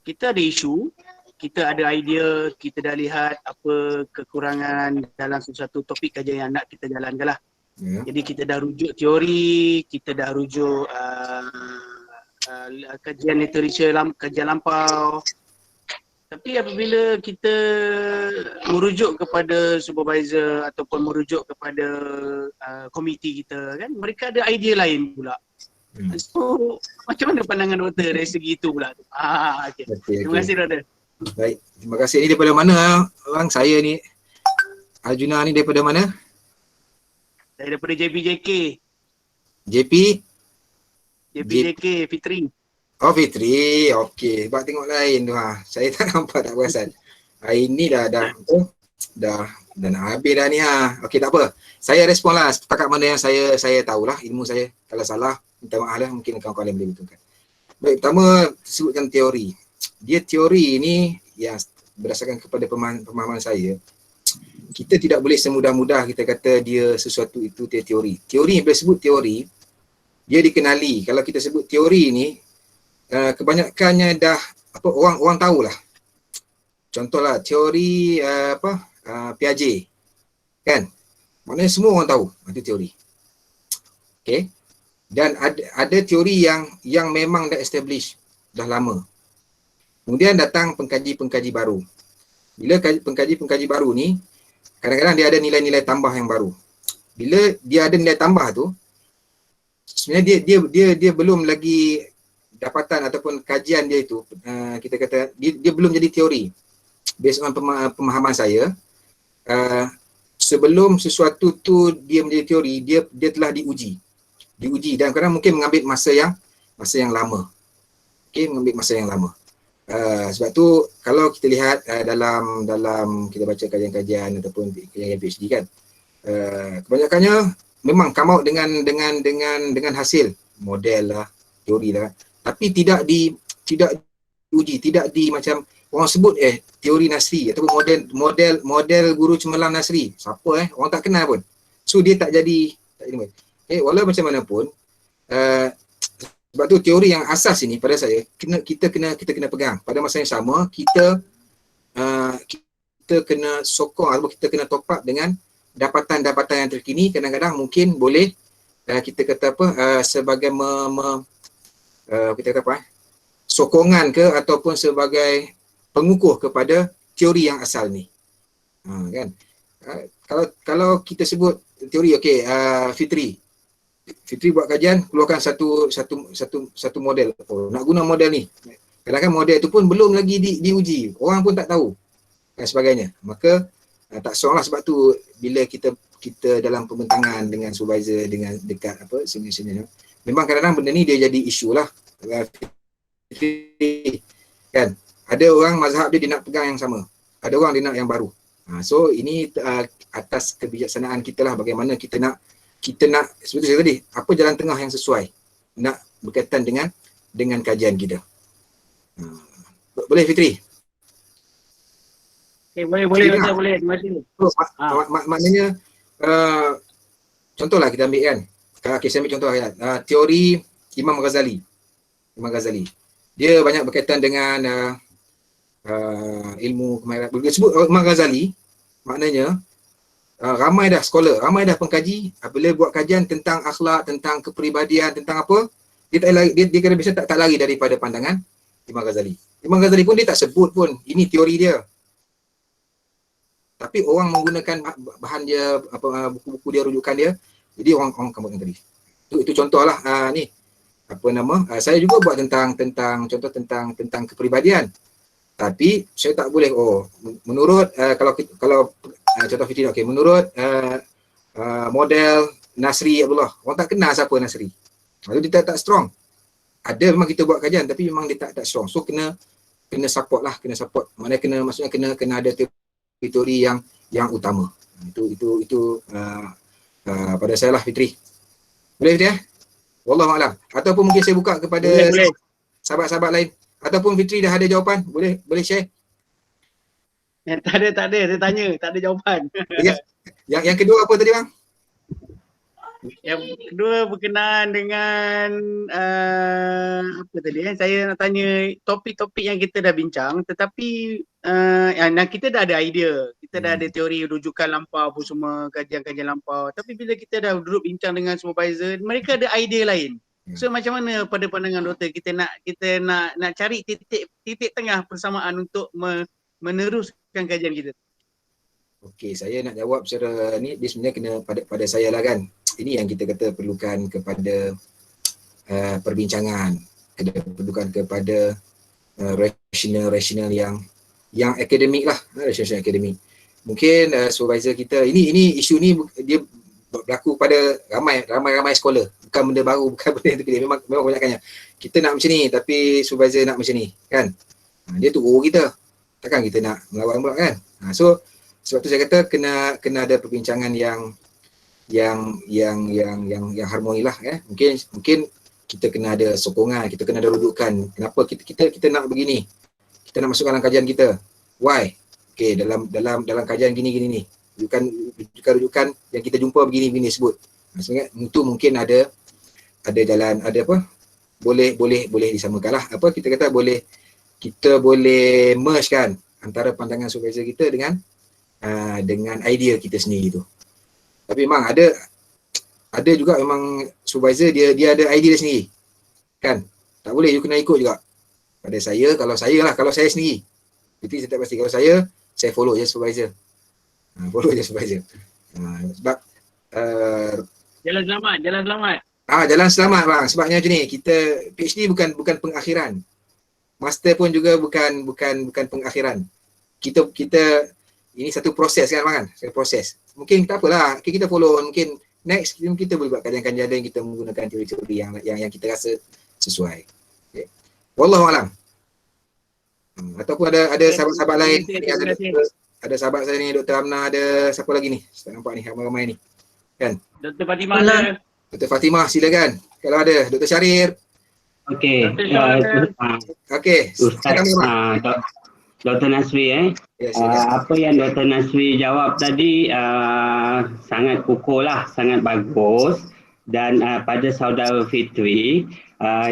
kita ada isu, kita ada idea, kita dah lihat apa kekurangan dalam sesuatu topik kajian yang nak kita jalankan lah. Ya. Jadi kita dah rujuk teori, kita dah rujuk kajian literature, kajian lampau. Tapi apabila kita merujuk kepada supervisor ataupun merujuk kepada komiti kita kan, mereka ada idea lain pula. So macam mana pandangan doktor dari segi itu pula tu? Okay. Terima kasih doktor. Baik, terima kasih. Ni daripada mana orang saya ni? Arjuna ni daripada mana? Saya daripada JPJK. JPJK Fitri. Oh Fitri, okey. Sebab tengok lain tu Saya tak nampak, tak perasan. Ini dah nak habis dah ni Okey, tak apa. Saya respon lah setakat mana yang saya tahulah, ilmu saya. Kalau salah, minta maaf lah, mungkin kawan-kawan boleh betulkan. Baik, pertama sebutkan teori. Dia teori ni yang berdasarkan kepada pemahaman saya, kita tidak boleh semudah-mudah kita kata dia sesuatu itu teori. Teori, bila sebut teori, dia dikenali. Kalau kita sebut teori ni, kebanyakannya dah orang tahulah. Contohlah teori Piaget, kan? Maknanya semua orang tahu itu teori. Okay? Dan ada teori yang memang dah establish, dah lama. Kemudian datang pengkaji-pengkaji baru. Bila pengkaji-pengkaji baru ni, kadang-kadang dia ada nilai-nilai tambah yang baru. Bila dia ada nilai tambah tu, sebenarnya dia belum lagi dapatan ataupun kajian dia itu, kita kata dia belum jadi teori. Based on pemahaman saya, sebelum sesuatu tu dia menjadi teori, dia telah diuji dan kadang mungkin mengambil masa yang lama. Okey, mengambil masa yang lama. Sebab tu kalau kita lihat dalam kita baca kajian-kajian ataupun kajian PhD kan, kebanyakannya memang come out dengan hasil model lah, teori lah, tapi tidak diuji, tidak di macam orang sebut teori Nasri ataupun model guru cemerlang Nasri. Siapa orang tak kenal pun. So dia tak jadi walau macam mana pun, sebab tu teori yang asas ini pada saya kita kena pegang. Pada masa yang sama kita kena sokong atau kita kena top up dengan dapatan-dapatan yang terkini. Kadang-kadang mungkin boleh kita kata sebagai kita kata sokongan ke ataupun sebagai pengukuh kepada teori yang asal ni. Kan? Kalau kita sebut teori Fitri buat kajian, keluarkan satu model. Nak guna model ni. Kadang-kadang model tu pun belum lagi diuji. Orang pun tak tahu dan sebagainya. Maka tak seorang lah, sebab tu bila kita dalam pembentangan dengan supervisor, dengan dekat senior-senior, memang kadang-kadang benda ni dia jadi isu lah. Kan? Ada orang mazhab dia nak pegang yang sama. Ada orang dia nak yang baru. So ini atas kebijaksanaan kita lah, bagaimana kita nak seperti saya tadi, apa jalan tengah yang sesuai nak berkaitan dengan kajian kita. Boleh Fitri? Okay, boleh. Terima kasih. Maknanya contohlah kita ambil kan. Saya ambil contoh teori Imam Ghazali. Dia banyak berkaitan dengan ilmu kemahiran. Bila sebut Imam Ghazali, maknanya ramai dah scholar, ramai dah pengkaji, apabila buat kajian tentang akhlak, tentang kepribadian, tentang apa, dia kena biasa tak lari daripada pandangan Imam Ghazali. Imam Ghazali pun dia tak sebut pun ini teori dia. Tapi orang menggunakan bahan dia, buku-buku dia, rujukan dia, jadi orang kembangkan tadi. Itu contohlah ni. Saya juga buat tentang contoh tentang kepribadian. Tapi saya tak boleh menurut kalau contoh Fitri, menurut model Nasri Abdullah, orang tak kenal siapa Nasri. Lalu dia tak strong. Ada memang kita buat kajian tapi memang dia tak strong. So kena support lah, kena support. Maksudnya kena ada teori yang utama. Itu pada saya lah Fitri. Boleh Fitri Wallahu a'lam. Ataupun mungkin saya buka kepada sahabat-sahabat lain. Ataupun Fitri dah ada jawapan, boleh share. Tak ada, dia tanya, tak ada jawapan. Yang kedua apa tadi bang? Yang kedua berkenaan dengan apa tadi saya nak tanya topik-topik yang kita dah bincang, tetapi kita dah ada idea, kita dah ada teori rujukan lampau apa semua, kajian-kajian lampau, tapi bila kita dah duduk bincang dengan supervisor, mereka ada idea lain. So macam mana pada pandangan doktor kita nak cari titik tengah persamaan untuk meneruskan kajian kita? Okey, saya nak jawab secara ni, dia sebenarnya kena pada saya lah kan. Ini yang kita kata perlukan kepada perbincangan, perlukan kepada rasional yang akademik lah, rasional akademik. Mungkin supervisor kita, ini isu ni dia berlaku pada ramai sekolah. Bukan benda baru, bukan benda yang terpilih. Memang banyakkannya. Kita nak macam ni, tapi supervisor nak macam ni, kan? Dia tu guru kita. Takkan kita nak melawan pula kan? So sebab tu saya kata kena ada perbincangan yang harmoni lah ya. Mungkin kita kena ada sokongan, kita kena ada rujukan. Kenapa kita nak begini? Kita nak masuk dalam kajian kita. Why? Okey, dalam kajian gini ni. rujukan yang kita jumpa begini sebut. Maksudnya itu mungkin ada jalan, ada apa, boleh disamakanlah. Apa kita kata kita boleh merge kan antara pandangan supervisor kita dengan idea kita sendiri tu. Tapi memang ada juga memang supervisor dia ada idea dia sendiri. Kan? Tak boleh, you kena ikut juga. Pada saya, kalau saya sendiri. Itu saya tak pasti. Kalau saya follow je supervisor. Follow je supervisor. Sebab Jalan selamat. Jalan selamat bang. Sebabnya macam ni, kita PhD bukan pengakhiran. Master pun juga bukan pengakhiran. Kita ini satu proses kan bang kan? Satu proses. Mungkin tak apalah, kita follow, mungkin next kita boleh buat kajian-kajian lain, kita menggunakan teori-teori yang kita rasa sesuai. Okay. Wallahualam. Ataupun ada sahabat-sahabat lain, ada sahabat saya ni, Dr. Amna, ada siapa lagi ni? Saya nampak ni ramai-ramai ni. Kan? Dr. Fatimah ada. Dr. Fatimah silakan. Kalau ada, Dr. Syarif. Okey. Okey. Ustaz Dr. Nasri Ya, apa yang Dr. Nasri jawab tadi sangat kukuh lah, sangat bagus. Dan pada saudara Fitri,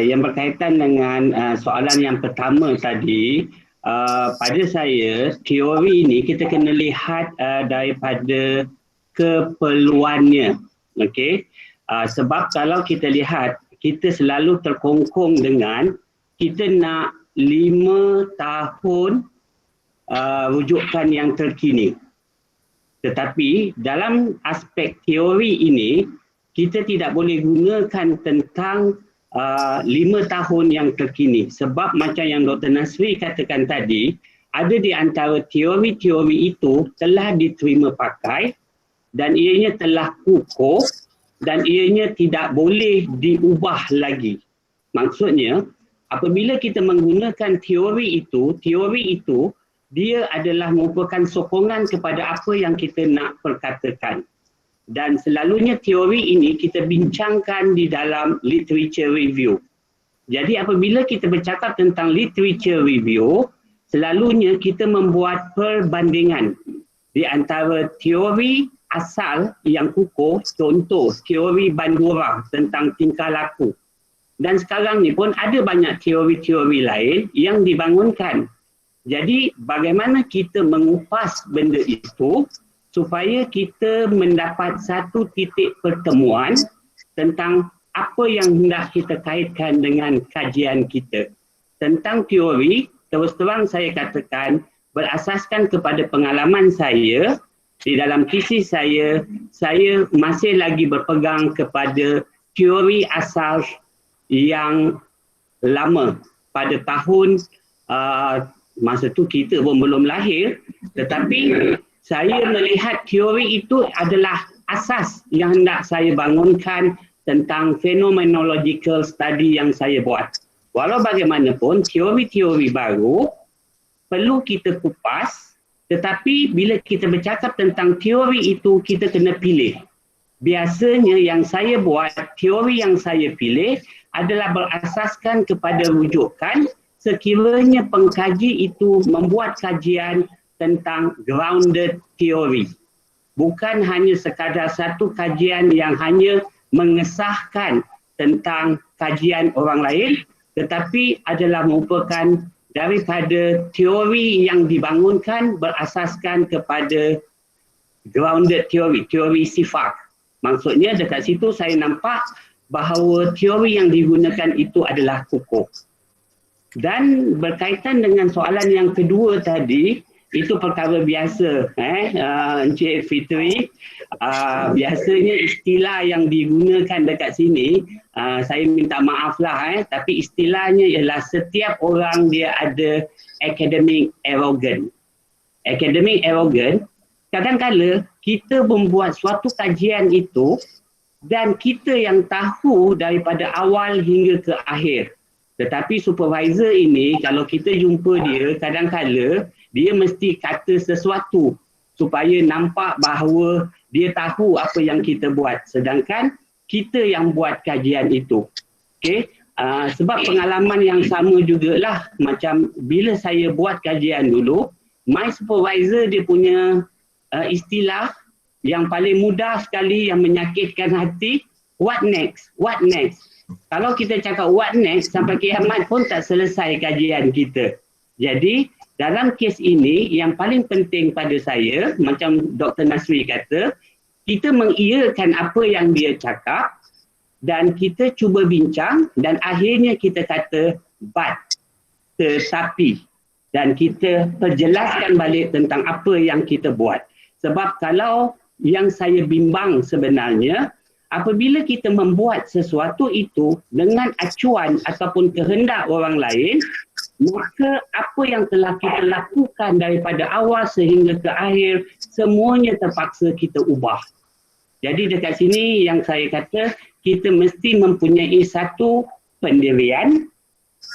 yang berkaitan dengan soalan yang pertama tadi, pada saya teori ini kita kena lihat daripada keperluannya. Okey. Sebab kalau kita lihat, kita selalu terkongkong dengan kita nak 5 tahun rujukan yang terkini. Tetapi dalam aspek teori ini, kita tidak boleh gunakan tentang 5 tahun yang terkini. Sebab macam yang Dr. Nasri katakan tadi, ada di antara teori-teori itu telah diterima pakai dan ianya telah kukuh dan ianya tidak boleh diubah lagi. Maksudnya, apabila kita menggunakan teori itu dia adalah merupakan sokongan kepada apa yang kita nak perkatakan. Dan selalunya teori ini kita bincangkan di dalam literature review. Jadi apabila kita bercakap tentang literature review, selalunya kita membuat perbandingan di antara teori asal yang kukuh, contoh teori Bandura tentang tingkah laku. Dan sekarang ni pun ada banyak teori-teori lain yang dibangunkan. Jadi bagaimana kita mengupas benda itu supaya kita mendapat satu titik pertemuan tentang apa yang hendak kita kaitkan dengan kajian kita. Tentang teori, terus terang saya katakan berasaskan kepada pengalaman saya. Di dalam tesis saya masih lagi berpegang kepada teori asal yang lama. Pada tahun, masa tu kita pun belum lahir, tetapi saya melihat teori itu adalah asas yang hendak saya bangunkan tentang phenomenological study yang saya buat. Walau bagaimanapun, teori-teori baru perlu kita kupas. Tetapi bila kita bercakap tentang teori itu, kita kena pilih. Biasanya yang saya buat, teori yang saya pilih adalah berasaskan kepada rujukan sekiranya pengkaji itu membuat kajian tentang grounded theory. Bukan hanya sekadar satu kajian yang hanya mengesahkan tentang kajian orang lain, tetapi adalah merupakan daripada teori yang dibangunkan berasaskan kepada grounded theory, teori sifat. Maksudnya dekat situ saya nampak bahawa teori yang digunakan itu adalah kukuh. Dan berkaitan dengan soalan yang kedua tadi, itu perkara biasa, Encik Fitri. Biasanya istilah yang digunakan dekat sini, saya minta maaf lah, tapi istilahnya ialah setiap orang dia ada academic arrogance. Academic arrogance, kadang-kala kita membuat suatu kajian itu dan kita yang tahu daripada awal hingga ke akhir. Tetapi supervisor ini, kalau kita jumpa dia, kadang-kala dia mesti kata sesuatu supaya nampak bahawa dia tahu apa yang kita buat. Sedangkan kita yang buat kajian itu. Okay? Sebab pengalaman yang sama jugalah macam bila saya buat kajian dulu, my supervisor dia punya istilah yang paling mudah sekali yang menyakitkan hati, what next? What next? Kalau kita cakap what next, sampai kiamat pun tak selesai kajian kita. Jadi, dalam kes ini, yang paling penting pada saya, macam Dr. Nasri kata, kita mengiyakan apa yang dia cakap dan kita cuba bincang dan akhirnya kita kata but, tetapi, dan kita perjelaskan balik tentang apa yang kita buat. Sebab kalau yang saya bimbang sebenarnya, apabila kita membuat sesuatu itu dengan acuan ataupun kehendak orang lain, maka apa yang telah kita lakukan daripada awal sehingga ke akhir, semuanya terpaksa kita ubah. Jadi dekat sini yang saya kata, kita mesti mempunyai satu pendirian,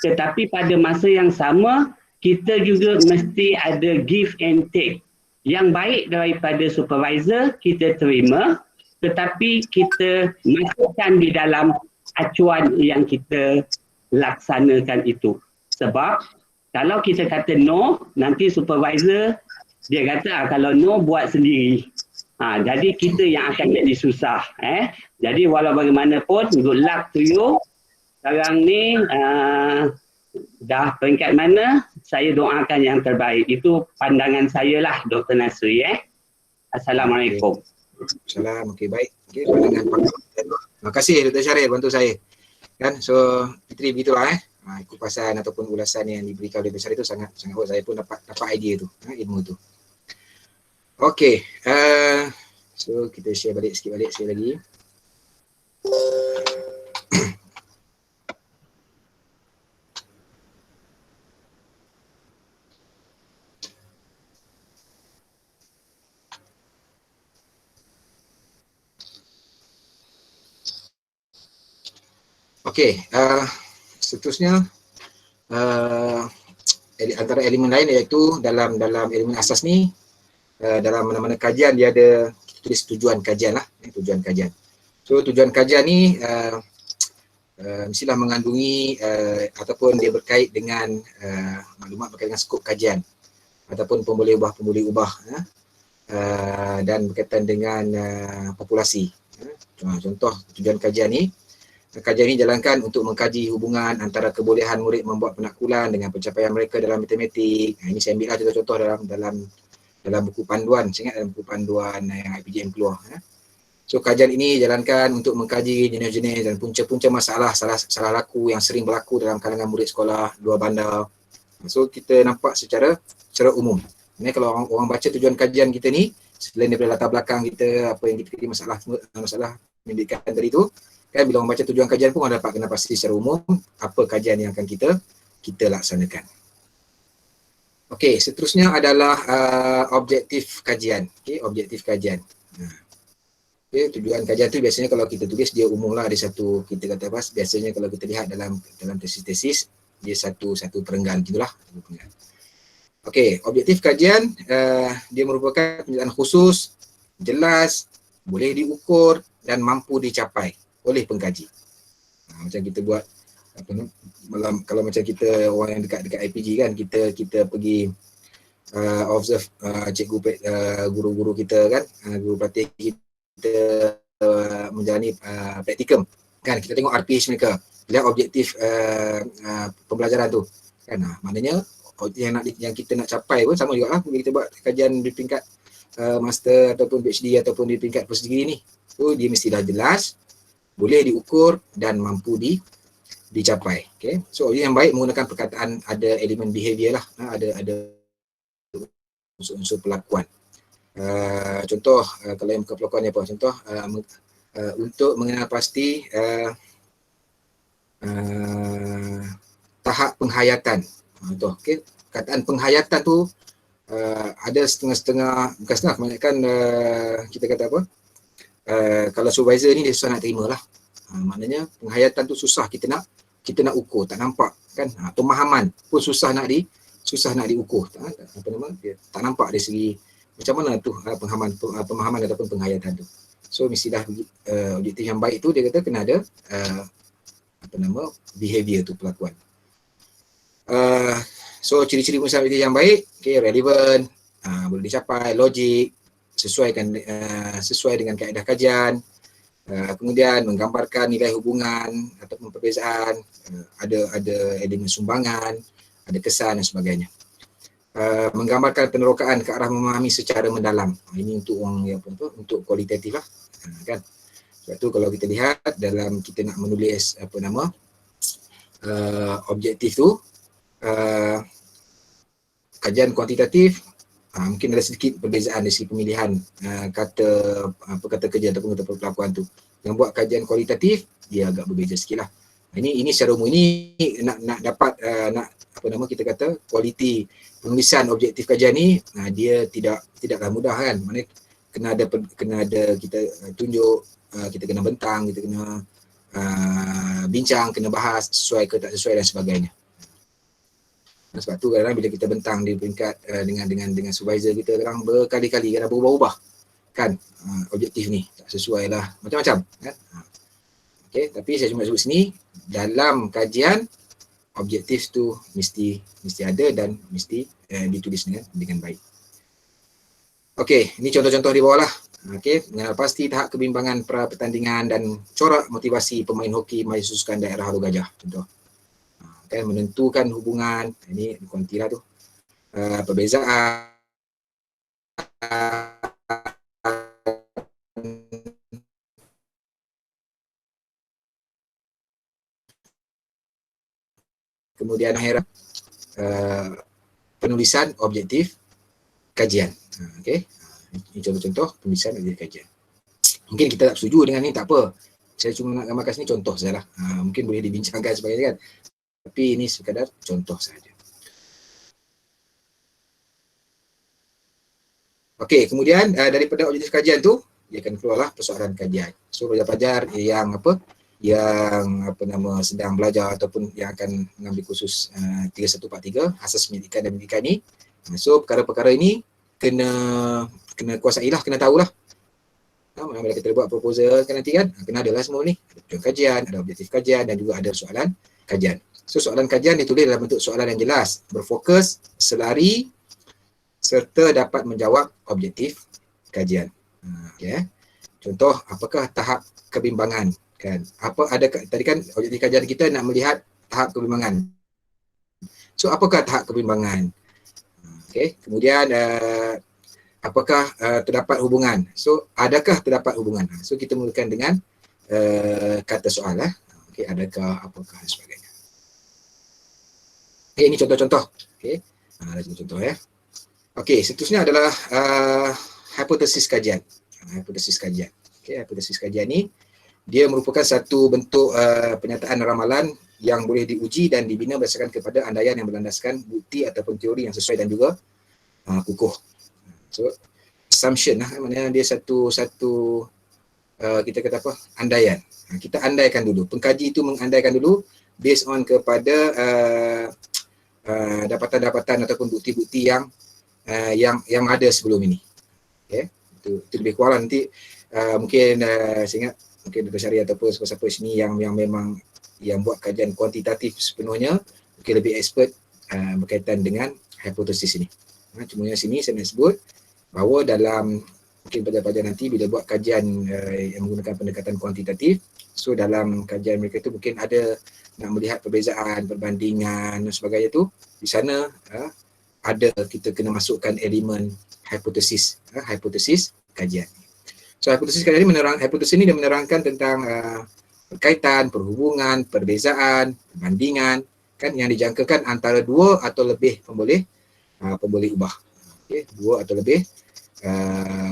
tetapi pada masa yang sama, kita juga mesti ada give and take. Yang baik daripada supervisor, kita terima, tetapi kita masukkan di dalam acuan yang kita laksanakan itu. Sebab kalau kita kata no, nanti supervisor dia kata kalau no buat sendiri. Jadi kita yang akan jadi susah. Jadi walau bagaimanapun, good luck to you. Sekarang ni dah peringkat mana, saya doakan yang terbaik. Itu pandangan saya lah, Dr. Nasri. Assalamualaikum. Salam, okey baik. Okey, pandangan pakar. Terima kasih Dr. Syaril bantu saya. Kan, so Fitri begitulah kupasan ataupun ulasan yang diberikan oleh Dr. Syaril itu sangat bagus. Saya pun dapat idea tu, ilmu tu. Okey, so kita share balik sikit sekali lagi. Okey, seterusnya antara elemen lain iaitu dalam elemen asas ni, dalam mana-mana kajian dia ada tulis tujuan kajian lah, tujuan kajian. So tujuan kajian ni mestilah mengandungi ataupun dia berkait dengan maklumat berkait dengan skop kajian ataupun pemboleh ubah dan berkaitan dengan populasi. Contoh tujuan kajian ni, kajian ini dijalankan untuk mengkaji hubungan antara kebolehan murid membuat penaklukan dengan pencapaian mereka dalam matematik. Ini saya ambil contoh-contoh dalam buku panduan. Saya ingat dalam buku panduan yang IPJM keluar. So kajian ini dijalankan untuk mengkaji jenis-jenis dan punca-punca masalah salah laku yang sering berlaku dalam kalangan murid sekolah luar bandar. So kita nampak secara umum. Ini kalau orang baca tujuan kajian kita ni, selain daripada latar belakang kita, apa yang kita kira masalah pendidikan tadi tu, kan bila orang baca tujuan kajian pun orang dapat kena pasti secara umum apa kajian yang akan kita laksanakan. Okey, seterusnya adalah objektif kajian. Okey, objektif kajian. Okey, tujuan kajian tu biasanya kalau kita tulis dia umum lah, ada satu, kita kata apa, biasanya kalau kita lihat dalam tesis dia satu perenggan gitulah. Okey, objektif kajian dia merupakan penjelasan khusus, jelas, boleh diukur dan mampu dicapai oleh pengkaji. Macam kita buat kalau macam kita orang yang dekat IPG kan, kita pergi observe cikgu guru-guru kita kan, guru pelatih kita menjalani praktikum kan, kita tengok RPH mereka, lihat objektif pembelajaran tu kan. Maknanya yang kita nak capai pun sama juga lah bila kita buat kajian di peringkat master ataupun PhD ataupun di peringkat postdegree ni. So dia mestilah jelas, boleh diukur dan mampu dicapai. Okay. So yang baik menggunakan perkataan ada elemen behavior lah, ada unsur-unsur pelakuan. Contoh kalau yang bukan pelakuan apa? Contoh untuk mengenal pasti tahap penghayatan. Contoh, okay. Perkataan penghayatan tu ada setengah-setengah, bukan setengah, kebanyakan kita kata apa? Kalau supervisor ni dia susah nak terima lah. Maknanya penghayatan tu susah kita nak ukur, tak nampak kan. Pemahaman pun susah nak diukur. Tak nampak dari segi macam mana tu pemahaman ataupun penghayatan tu. So mestilah objektif yang baik tu dia kata kena ada behavior tu, pelakuan. So ciri-ciri pengusaha yang baik, okay, relevan, boleh dicapai, logik, sesuai dengan kaedah kajian, kemudian menggambarkan nilai hubungan ataupun perbezaan, ada elemen sumbangan, ada kesan dan sebagainya. Menggambarkan penerokaan ke arah memahami secara mendalam. Ini untuk orang yang untuk kualitatif lah, kan. Sebab tu kalau kita lihat dalam kita nak menulis objektif tu, kajian kuantitatif, mungkin ada sedikit perbezaan dari segi pemilihan kata kerja ataupun kata perlakuan tu. Yang buat kajian kualitatif dia agak berbeza sikit lah. Ini secara umum ini nak dapat kita kata kualiti penulisan objektif kajian ni, dia tidaklah mudah kan. Maknanya kena ada kita tunjuk, kita kena bentang, kita kena bincang, kena bahas sesuai ke tak sesuai dan sebagainya. Sebab tu kadang-kadang bila kita bentang di peringkat dengan supervisor kita, kadang berkali-kali kadang berubah-ubah kan, objektif ni tak sesuai lah, macam-macam kan. Okey, tapi saya cuma sebut sini, dalam kajian objektif tu mesti ada dan mesti ditulis dengan baik. Okey, ini contoh-contoh di bawah lah. Okey, pasti tahap kebimbangan pra pertandingan dan corak motivasi pemain hoki Majlis Sukan Daerah Haru Gajah. Contoh. Kan menentukan hubungan, ini kuanti lah tu. Perbezaan, kemudian akhirnya penulisan objektif kajian. Okey. Ini contoh-contoh penulisan objektif kajian. Mungkin kita tak setuju dengan ni, tak apa. Saya cuma nak gambarkan sini contoh sajalah. Mungkin boleh dibincangkan sebagainya kan. Tapi ini sekadar contoh saja. Okey, kemudian daripada objektif kajian tu, dia akan keluarlah persoalan kajian. So pelajar-pelajar yang sedang belajar ataupun yang akan mengambil kursus 3143 asas pendidikan dan pendidikan ni. So perkara-perkara ini kena kuasailah, kena tahulah. Bila kita buat proposal kan nanti kan, kena adalah semua ni. Ada tujuan kajian, ada objektif kajian dan juga ada soalan kajian. So soalan kajian ditulis dalam bentuk soalan yang jelas, berfokus, selari serta dapat menjawab objektif kajian. Okay. Contoh, apakah tahap kebimbangan? Kan? Tadi kan objektif kajian kita nak melihat tahap kebimbangan. So apakah tahap kebimbangan? Okay. Kemudian apakah terdapat hubungan? So adakah terdapat hubungan? So kita mulakan dengan kata soal lah. Okay. Adakah, apakah dan sebagainya. Okay, ini contoh-contoh. Okay. Ada contoh ya. Okey, seterusnya adalah hipotesis kajian. Hipotesis kajian. Okey, hipotesis kajian ni dia merupakan satu bentuk pernyataan ramalan yang boleh diuji dan dibina berdasarkan kepada andaian yang berlandaskan bukti ataupun teori yang sesuai dan juga kukuh. So, assumption lah, maknanya dia satu kita kata apa? Andaian. Kita andaikan dulu. Pengkaji itu mengandaikan dulu based on kepada dapatan-dapatan ataupun bukti-bukti yang ada sebelum ini. Okay. Itu lebih kurang nanti mungkin saya ingat mungkin Dr. Syari ataupun siapa-siapa sini yang memang yang buat kajian kuantitatif sepenuhnya mungkin lebih expert berkaitan dengan hipotesis ini. Cuma yang sini saya nak sebut bahawa dalam mungkin pelajar-pelajar nanti bila buat kajian yang menggunakan pendekatan kuantitatif, so dalam kajian mereka tu mungkin ada nak melihat perbezaan, perbandingan dan sebagainya tu, di sana ada kita kena masukkan elemen hipotesis, hipotesis kajian. So hipotesis kajian ini hipotesis ini dia menerangkan tentang berkaitan, perhubungan, perbezaan, perbandingan kan yang dijangkakan antara dua atau lebih pemboleh ubah. Okey, dua atau lebih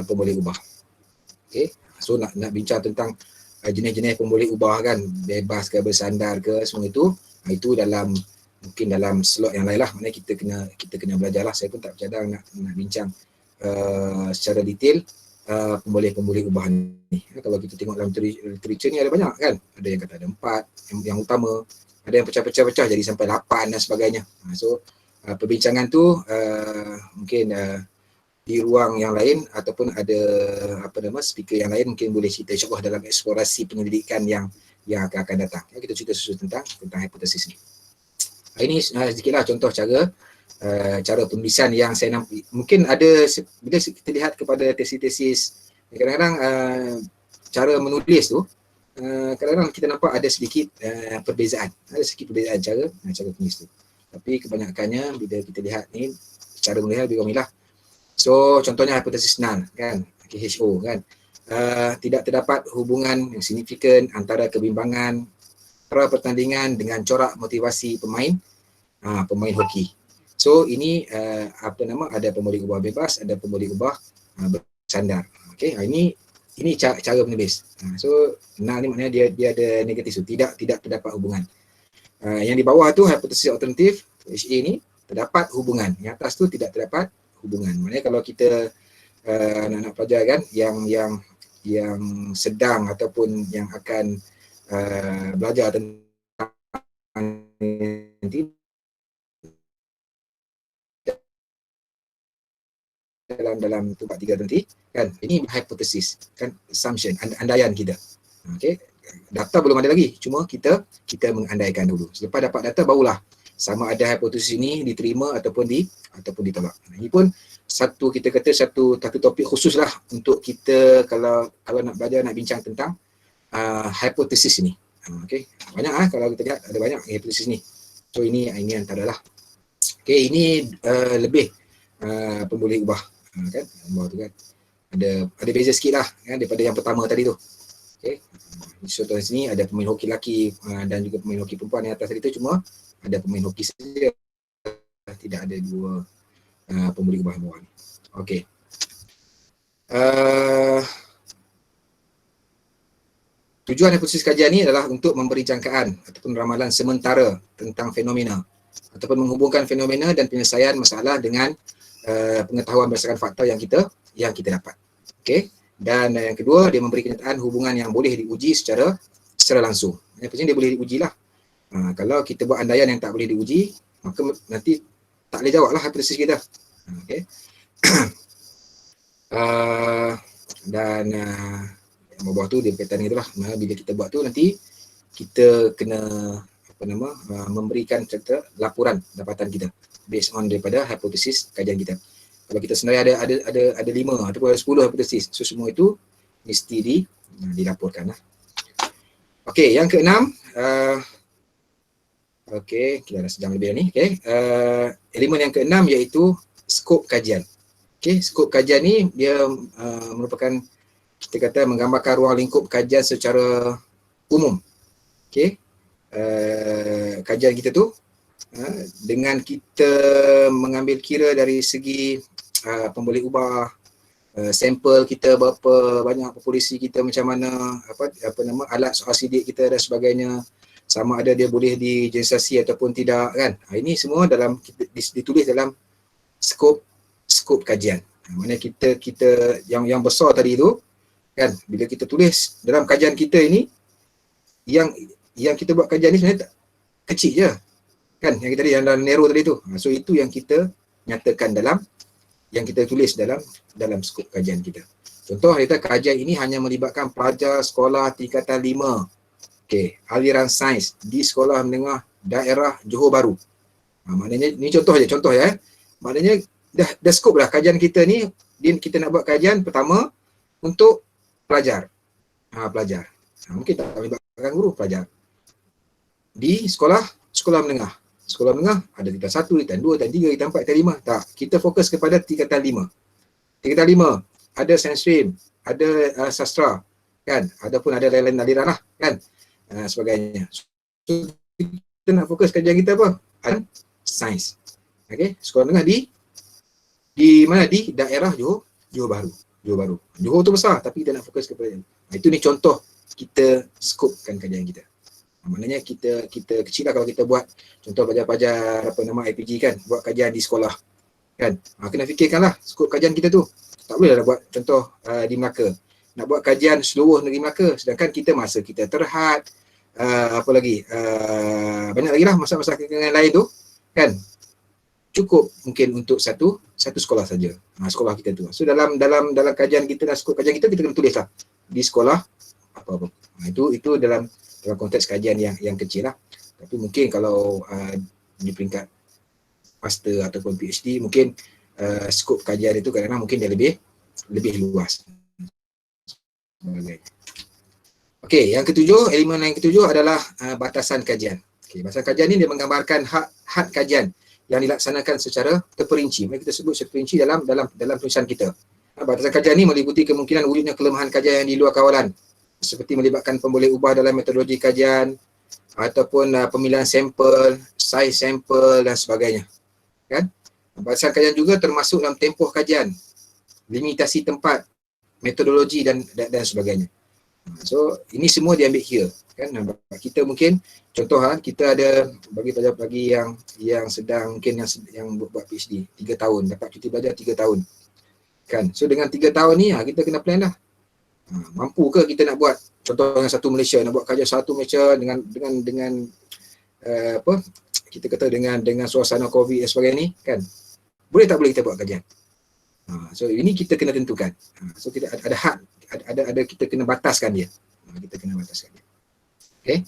pemboleh ubah. Okey, so nak bincang tentang jenis-jenis pemboleh ubah kan, bebas ke, bersandar ke, semua itu dalam mungkin dalam slot yang lain lah, maknanya kita kena belajar lah. Saya pun tak bercadang nak bincang secara detail pemboleh ubah ni. Kalau kita tengok dalam literature ni ada banyak kan, ada yang kata ada 4 yang utama, ada yang pecah-pecah jadi sampai 8 dan sebagainya. So perbincangan tu mungkin di ruang yang lain ataupun ada speaker yang lain mungkin boleh cerita insyaAllah dalam eksplorasi penyelidikan yang akan datang. Kita cerita susu tentang hipotesis ni. Ini sedikitlah contoh cara cara penulisan yang saya nampak mungkin ada bila kita lihat kepada tesis-tesis kadang-kadang cara menulis tu kadang-kadang kita nampak ada sedikit perbezaan cara penulis tu, tapi kebanyakannya bila kita lihat ni cara menulis lebih kurang lah. So contohnya hipotesis null kan, HO kan, tidak terdapat hubungan yang signifikan antara kebimbangan pra pertandingan dengan corak motivasi pemain hoki. So ini ada pemboleh ubah bebas, ada pemboleh ubah bersandar. Okey, ini cara menulis. So null ni maknanya dia ada negatif tu, tidak terdapat hubungan. Yang di bawah tu hipotesis alternatif HA ni terdapat hubungan, yang atas tu tidak terdapat hubungan. Maknanya kalau kita anak-anak pelajar kan yang sedang ataupun yang akan belajar tentang nanti dalam tempat 3 nanti kan, ini hipotesis kan, assumption, andaian kita. Okey, data belum ada lagi, cuma kita mengandaikan dulu. Selepas dapat data barulah sama ada hipotesis ini diterima ataupun ditolak. Ini pun satu topik khusus lah untuk kita kalau nak belajar, nak bincang tentang hipotesis ini. Okey, banyak kalau kita lihat ada banyak hipotesis ni. So ini antara lah. Okey, ini lebih pemboleh ubah kan, bawah tu kan ada beza sikit lah kan daripada yang pertama tadi tu. Okey, contoh di sini ada pemain hoki lelaki dan juga pemain hoki perempuan. Yang atas tadi tu cuma ada pemain hoki saja, tidak ada dua pemboleh ubah bawah ni. Okey, tujuan hipotesis kajian ni adalah untuk memberi jangkaan ataupun ramalan sementara tentang fenomena ataupun menghubungkan fenomena dan penyelesaian masalah dengan pengetahuan berdasarkan fakta yang kita dapat. Okey, dan yang kedua, dia memberi kenyataan hubungan yang boleh diuji secara langsung. Yang penting dia boleh diuji lah. Kalau kita buat andaian yang tak boleh diuji, maka nanti tak boleh jawab lah hipotesis kita. Okey. Dan yang bawah tu dia berkaitan dengan itulah. Bila kita buat tu nanti kita kena memberikan cerita laporan dapatan kita based on daripada hipotesis kajian kita. Kalau kita sebenarnya ada 5 ataupun ada 10 hipotesis, so semua itu mesti dilaporkan lah. Okey, yang keenam, okey, kita dah sejam lebih ni. Okey, elemen yang keenam iaitu skop kajian. Okey, skop kajian ni dia merupakan, kita kata, menggambarkan ruang lingkup kajian secara umum. Okey, kajian kita tu dengan kita mengambil kira dari segi pemboleh ubah, sampel kita berapa banyak, populasi kita macam mana, alat soal sidik kita dan sebagainya, sama ada dia boleh dijenisasi ataupun tidak kan. Ini semua ditulis dalam skop kajian. Maksudnya kita yang besar tadi tu kan, bila kita tulis dalam kajian kita ini, yang kita buat kajian ni sebenarnya kecil je kan, yang kita tadi yang narrow tadi tu. So itu yang kita nyatakan yang kita tulis dalam skop kajian kita. Contoh kita, kajian ini hanya melibatkan pelajar sekolah tingkatan 5, okey, aliran sains di sekolah menengah daerah Johor Bahru. Maknanya ni contoh je. Maknanya dah skop lah kajian kita ni. Kita nak buat kajian pertama untuk pelajar. Mungkin tak melibatkan guru, pelajar di sekolah menengah. Sekolah menengah ada tingkatan 1, tingkatan 2, tingkatan 3, tingkatan 4, tingkatan 5. Tak, kita fokus kepada tingkatan 5. Tingkatan 5 ada science stream, ada sastra kan, adapun ada lain-lain aliran lah kan, sebagainya. So kita nak fokus kajian kita apa? Sains. Okey, sekolah menengah di mana? Di daerah Johor Bahru. Johor tu besar tapi kita nak fokus kepada itu. Ni contoh kita skopkan kajian kita. Maknanya kita kecil lah kalau kita buat contoh pelajar-pelajar IPG kan, buat kajian di sekolah kan. Kena fikirkanlah skop kajian kita tu. Tak boleh lah buat contoh di Melaka. Nak buat kajian seluruh negeri Melaka, sedangkan masa kita terhad, banyak lagi lah masa-masa kekangan lain tu kan. Cukup mungkin untuk satu sekolah saja. Sekolah kita tu. So dalam kajian kita dan skop kajian kita kena tulis lah di sekolah apa-apa. Itu dalam konteks kajian yang kecil lah. Tapi mungkin kalau di peringkat master ataupun PhD, mungkin skop kajian itu kadang-kadang mungkin dia lebih luas. Okey, yang ketujuh, elemen yang ketujuh adalah batasan kajian. Okey, batasan kajian ni dia menggambarkan had kajian yang dilaksanakan secara terperinci. Mari kita sebut secara terperinci dalam tulisan kita. Batasan kajian ni meliputi kemungkinan wujudnya kelemahan kajian yang di luar kawalan, seperti melibatkan pemboleh ubah dalam metodologi kajian ataupun pemilihan sampel, saiz sampel dan sebagainya. Kan? Batasan kajian juga termasuk dalam tempoh kajian, limitasi tempat, metodologi dan sebagainya. So ini semua diambil kira kan. Kita mungkin contoh kita ada bagi yang sedang mungkin yang buat PhD 3 tahun, dapat cuti belajar 3 tahun. Kan. So dengan 3 tahun ni kita kena plan lah. Mampu ke kita nak buat contoh dengan satu Malaysia, nak buat kajian satu Malaysia dengan kita kata dengan suasana COVID dan sebagainya ni kan. Boleh tak boleh kita buat kajian? So ini kita kena tentukan. So kita ada had, ada kita kena bataskan dia. Kita kena bataskan dia. Okey.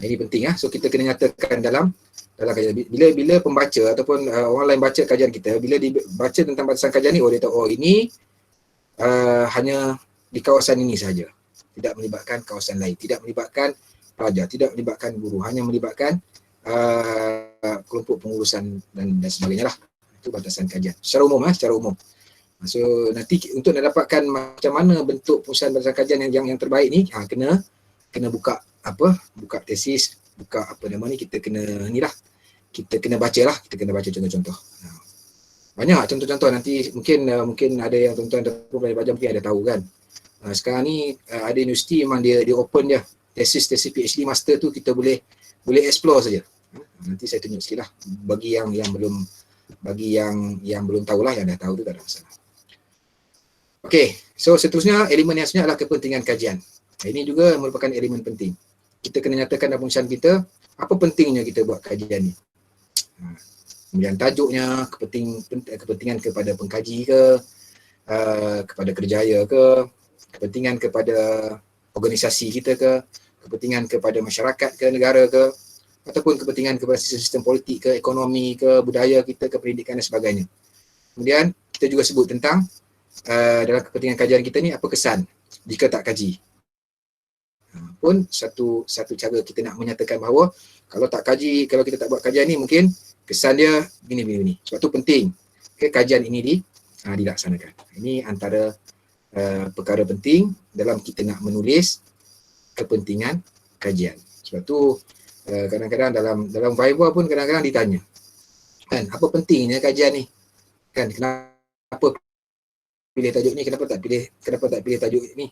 Ini penting So kita kena nyatakan dalam kajian. Bila pembaca ataupun orang lain baca kajian kita, bila dibaca tentang batasan kajian ni, dia tahu ini hanya di kawasan ini sahaja. Tidak melibatkan kawasan lain, tidak melibatkan pelajar, tidak melibatkan guru, hanya melibatkan kelompok pengurusan dan sebagainya lah. Itu batasan kajian. Secara umum. So nanti untuk nak dapatkan macam mana bentuk perusahaan batasan kajian yang terbaik ni, kena buka tesis, buka kita kena baca contoh-contoh. Banyak contoh-contoh, nanti mungkin ada yang tuan-tuan boleh baca, mungkin ada tahu kan. Sekarang ni ada universiti memang dia open je tesis PhD master tu, kita boleh explore saja. Nanti saya tunjuk sikit lah bagi yang belum tahulah, yang dah tahu tu tak ada masalah. Okey, so seterusnya elemen yang sebenarnya adalah kepentingan kajian. Ini juga merupakan elemen penting. Kita kena nyatakan dalam penulisan kita apa pentingnya kita buat kajian ni. Kemudian tajuknya, kepentingan kepada pengkaji ke, kepada kerjaya ke, kepentingan kepada organisasi kita ke, kepentingan kepada masyarakat ke, negara ke, ataupun kepentingan kepada sistem politik ke, ekonomi ke, budaya kita ke, pendidikan dan sebagainya. Kemudian kita juga sebut tentang dalam kepentingan kajian kita ni apa kesan jika tak kaji. Pun satu cara kita nak menyatakan bahawa kalau kita tak buat kajian ni, mungkin kesan dia begini. Sebab tu penting kajian ini dilaksanakan. Ini antara perkara penting dalam kita nak menulis kepentingan kajian. Sebab tu kadang-kadang dalam Viva pun kadang-kadang ditanya, kan, apa pentingnya kajian ni? Kan, kenapa pilih tajuk ni, kenapa tak pilih tajuk ni?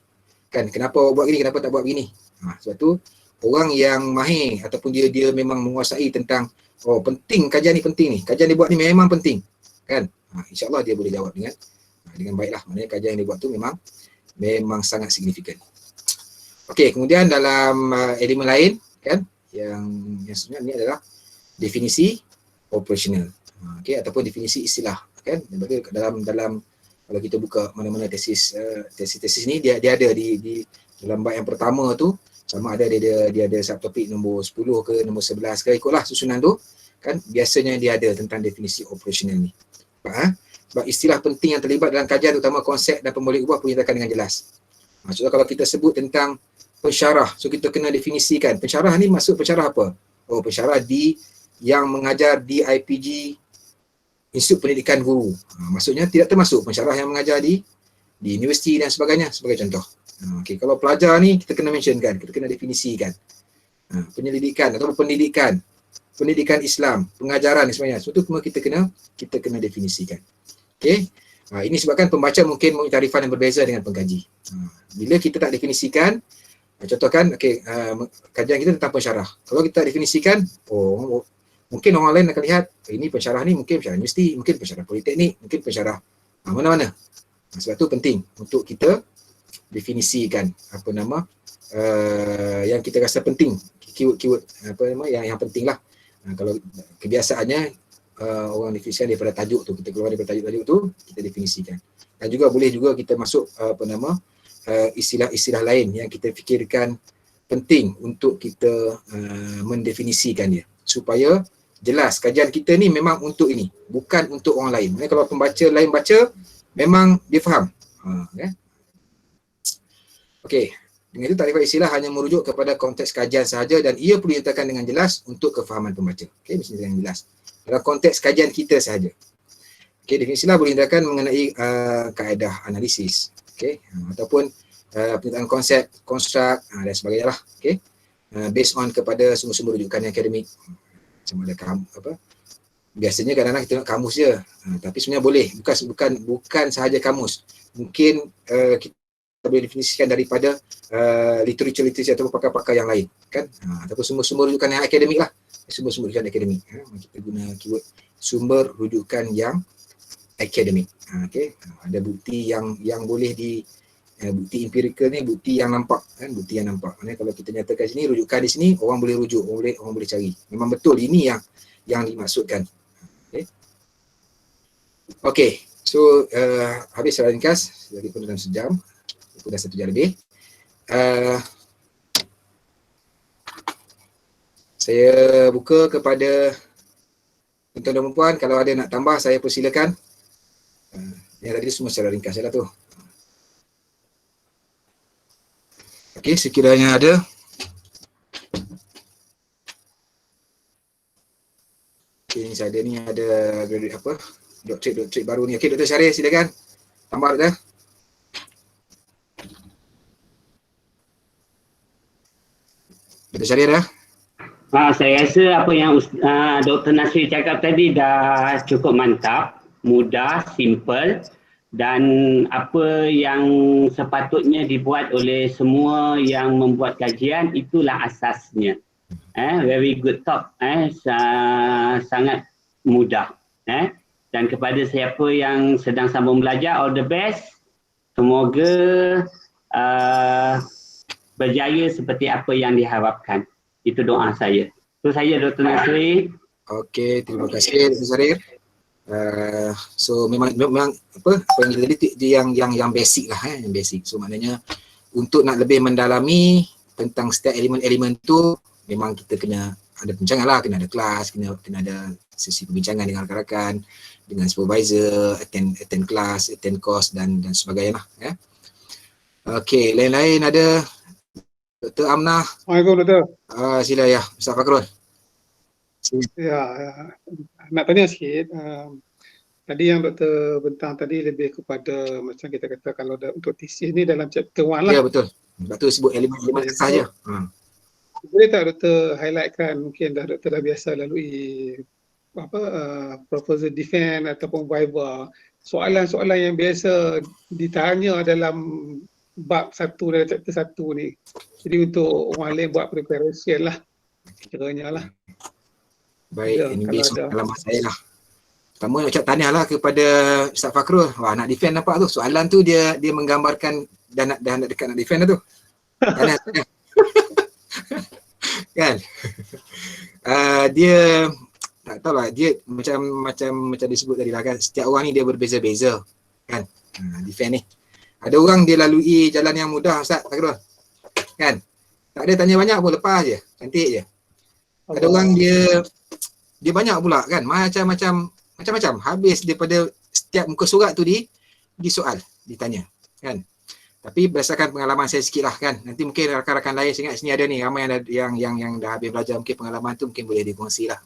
Kan, kenapa buat gini, kenapa tak buat begini? Sebab tu orang yang mahir ataupun dia memang menguasai tentang penting kajian ni, kajian dia buat ni memang penting, kan? InsyaAllah dia boleh jawab dengan baiklah. Maknanya kajian yang dia buat tu memang sangat signifikan. Okey, kemudian dalam elemen lain kan, yang sebenarnya ni adalah definisi operasional. Okey, ataupun definisi istilah kan. Dalam kalau kita buka mana-mana tesis ni, dia ada di dalam bab yang pertama tu, sama ada dia ada subtopik nombor 10 ke nombor 11 ke, ikutlah susunan tu kan. Biasanya dia ada tentang definisi operasional ni. Sebab istilah penting yang terlibat dalam kajian, terutama konsep dan pemboleh ubah, perlu dinyatakan dengan jelas. Maksudnya kalau kita sebut tentang pensyarah, so kita kena definisikan pensyarah ni maksud pensyarah apa? Pensyarah yang mengajar di IPG, Institut Pendidikan Guru. Maksudnya tidak termasuk pensyarah yang mengajar di universiti dan sebagainya, sebagai contoh. Okey, kalau pelajar ni kita kena mentionkan, kita kena definisikan. Penyelidikan atau pendidikan Islam, pengajaran dan sebagainya. So itu semua kita kena definisikan. Okey. Ini sebabkan pembaca mungkin mempunyai tarifan yang berbeza dengan pengkaji. Bila kita tak definisikan, contohkan kajian kita tentang pensyarah. Kalau kita tak definisikan, mungkin orang lain akan lihat ini pensyarah ni mungkin pensyarah universiti, mungkin pensyarah politeknik, mungkin pensyarah mana-mana. Sebab tu penting untuk kita definisikan yang kita rasa penting, keyword yang penting lah. Kalau kebiasaannya orang definisikan daripada tajuk tu, kita keluar daripada tajuk tu, kita definisikan. Dan juga boleh juga kita masuk istilah-istilah lain yang kita fikirkan penting untuk kita mendefinisikan dia, supaya jelas kajian kita ni memang untuk ini, bukan untuk orang lain. Kalau pembaca lain baca, memang dia faham. Okey, dengan itu takrifat istilah hanya merujuk kepada konteks kajian sahaja dan ia perlu dinyatakan dengan jelas untuk kefahaman pembaca. Okey, mesti dengan jelas. Dalam konteks kajian kita sahaja. Okey, definisi istilah boleh dinyatakan mengenai kaedah analisis. Okey, ataupun penyertaan konsep, konstruk dan sebagainya lah. Okey. Based on kepada sumber-sumber rujukan yang akademik. Macam ada biasanya kadang-kadang kita tengok kamus je. Tapi sebenarnya boleh, bukan sahaja kamus. Mungkin kita boleh definisikan daripada literature atau pakar-pakar yang lain, kan? Ataupun sumber-sumber rujukan yang akademik lah. Sumber-sumber rujukan akademik. Kita guna keyword sumber rujukan yang akademik. Okey. Ada bukti yang boleh bukti empirikal ni bukti yang nampak, kan? Bukti yang nampak. Maksudnya kalau kita nyatakan sini, rujukan di sini, orang boleh rujuk, orang boleh cari. Memang betul ini yang dimaksudkan. Okey. So habis secara ringkas, jadi pun dalam sejam, pun dah 1 jam lebih. Saya buka kepada tuan-tuan dan puan, kalau ada nak tambah saya persilakan. Yang tadi semua secara ringkas je lah tu. Okey, sekiranya ada. Okey, ni saya ada ni ada graduate doktorate baru ni. Okey, Dr. Syarif silakan. Tambah dah. Dr. Syarif dah. Saya rasa apa yang Dr. Nasri cakap tadi dah cukup mantap, mudah, simple dan apa yang sepatutnya dibuat oleh semua yang membuat kajian itulah asasnya. Very good talk. Sangat mudah. Dan kepada siapa yang sedang sambung belajar, all the best. Semoga berjaya seperti apa yang diharapkan. Itu doa saya. Itu saya Dr. Nasri. Okey, terima kasih Dr. Syarif. So memang apa yang kita tadi yang basic lah, yang basic. So maknanya untuk nak lebih mendalami tentang setiap elemen-elemen tu memang kita kena ada perbincangan lah, kena ada kelas, kena ada sesi perbincangan dengan rakan-rakan, dengan supervisor, attend kelas, attend course dan sebagainya lah. Okey, lain-lain ada Dr. Amnah. Assalamualaikum Dr. Sila ya, Ustaz Fakrul. Ya, nak tanya sikit. Tadi yang Dr. bentang tadi lebih kepada macam kita kata kalau untuk thesis ni dalam chapter 1 lah. Ya, betul. Sebab tu sebut elemen-elemen sahaja. Boleh tak Dr. highlightkan, mungkin Dr. dah biasa lalui proposal defense ataupun viva, soalan-soalan yang biasa ditanya dalam bab 1 dalam chapter 1 ni. Jadi untuk orang lain buat preparation lah. Kiranya lah. Baik, ini biasa dalam saya lah. Pertama nak ucap tahniah lah kepada Ustaz Fakrul. Wah, nak defend nampak tu. Soalan tu dia menggambarkan dah nak dekat nak defend dah tu. Tahniah. Kan? Dia tak tahulah, dia macam disebut tadi lah kan. Setiap orang ni dia berbeza-beza kan. Defend ni. Ada orang dia lalui jalan yang mudah Ustaz Fakrul. Kan? Tak ada tanya banyak pun, lepas je. Cantik je. Ada orang dia banyak pula kan, macam-macam habis daripada setiap muka surat tu di soal ditanya kan. Tapi berdasarkan pengalaman saya sikit lah kan, nanti mungkin rakan-rakan lain saya ingat sini ada ni ramai yang dah habis belajar, mungkin pengalaman tu mungkin boleh dikongsi lah.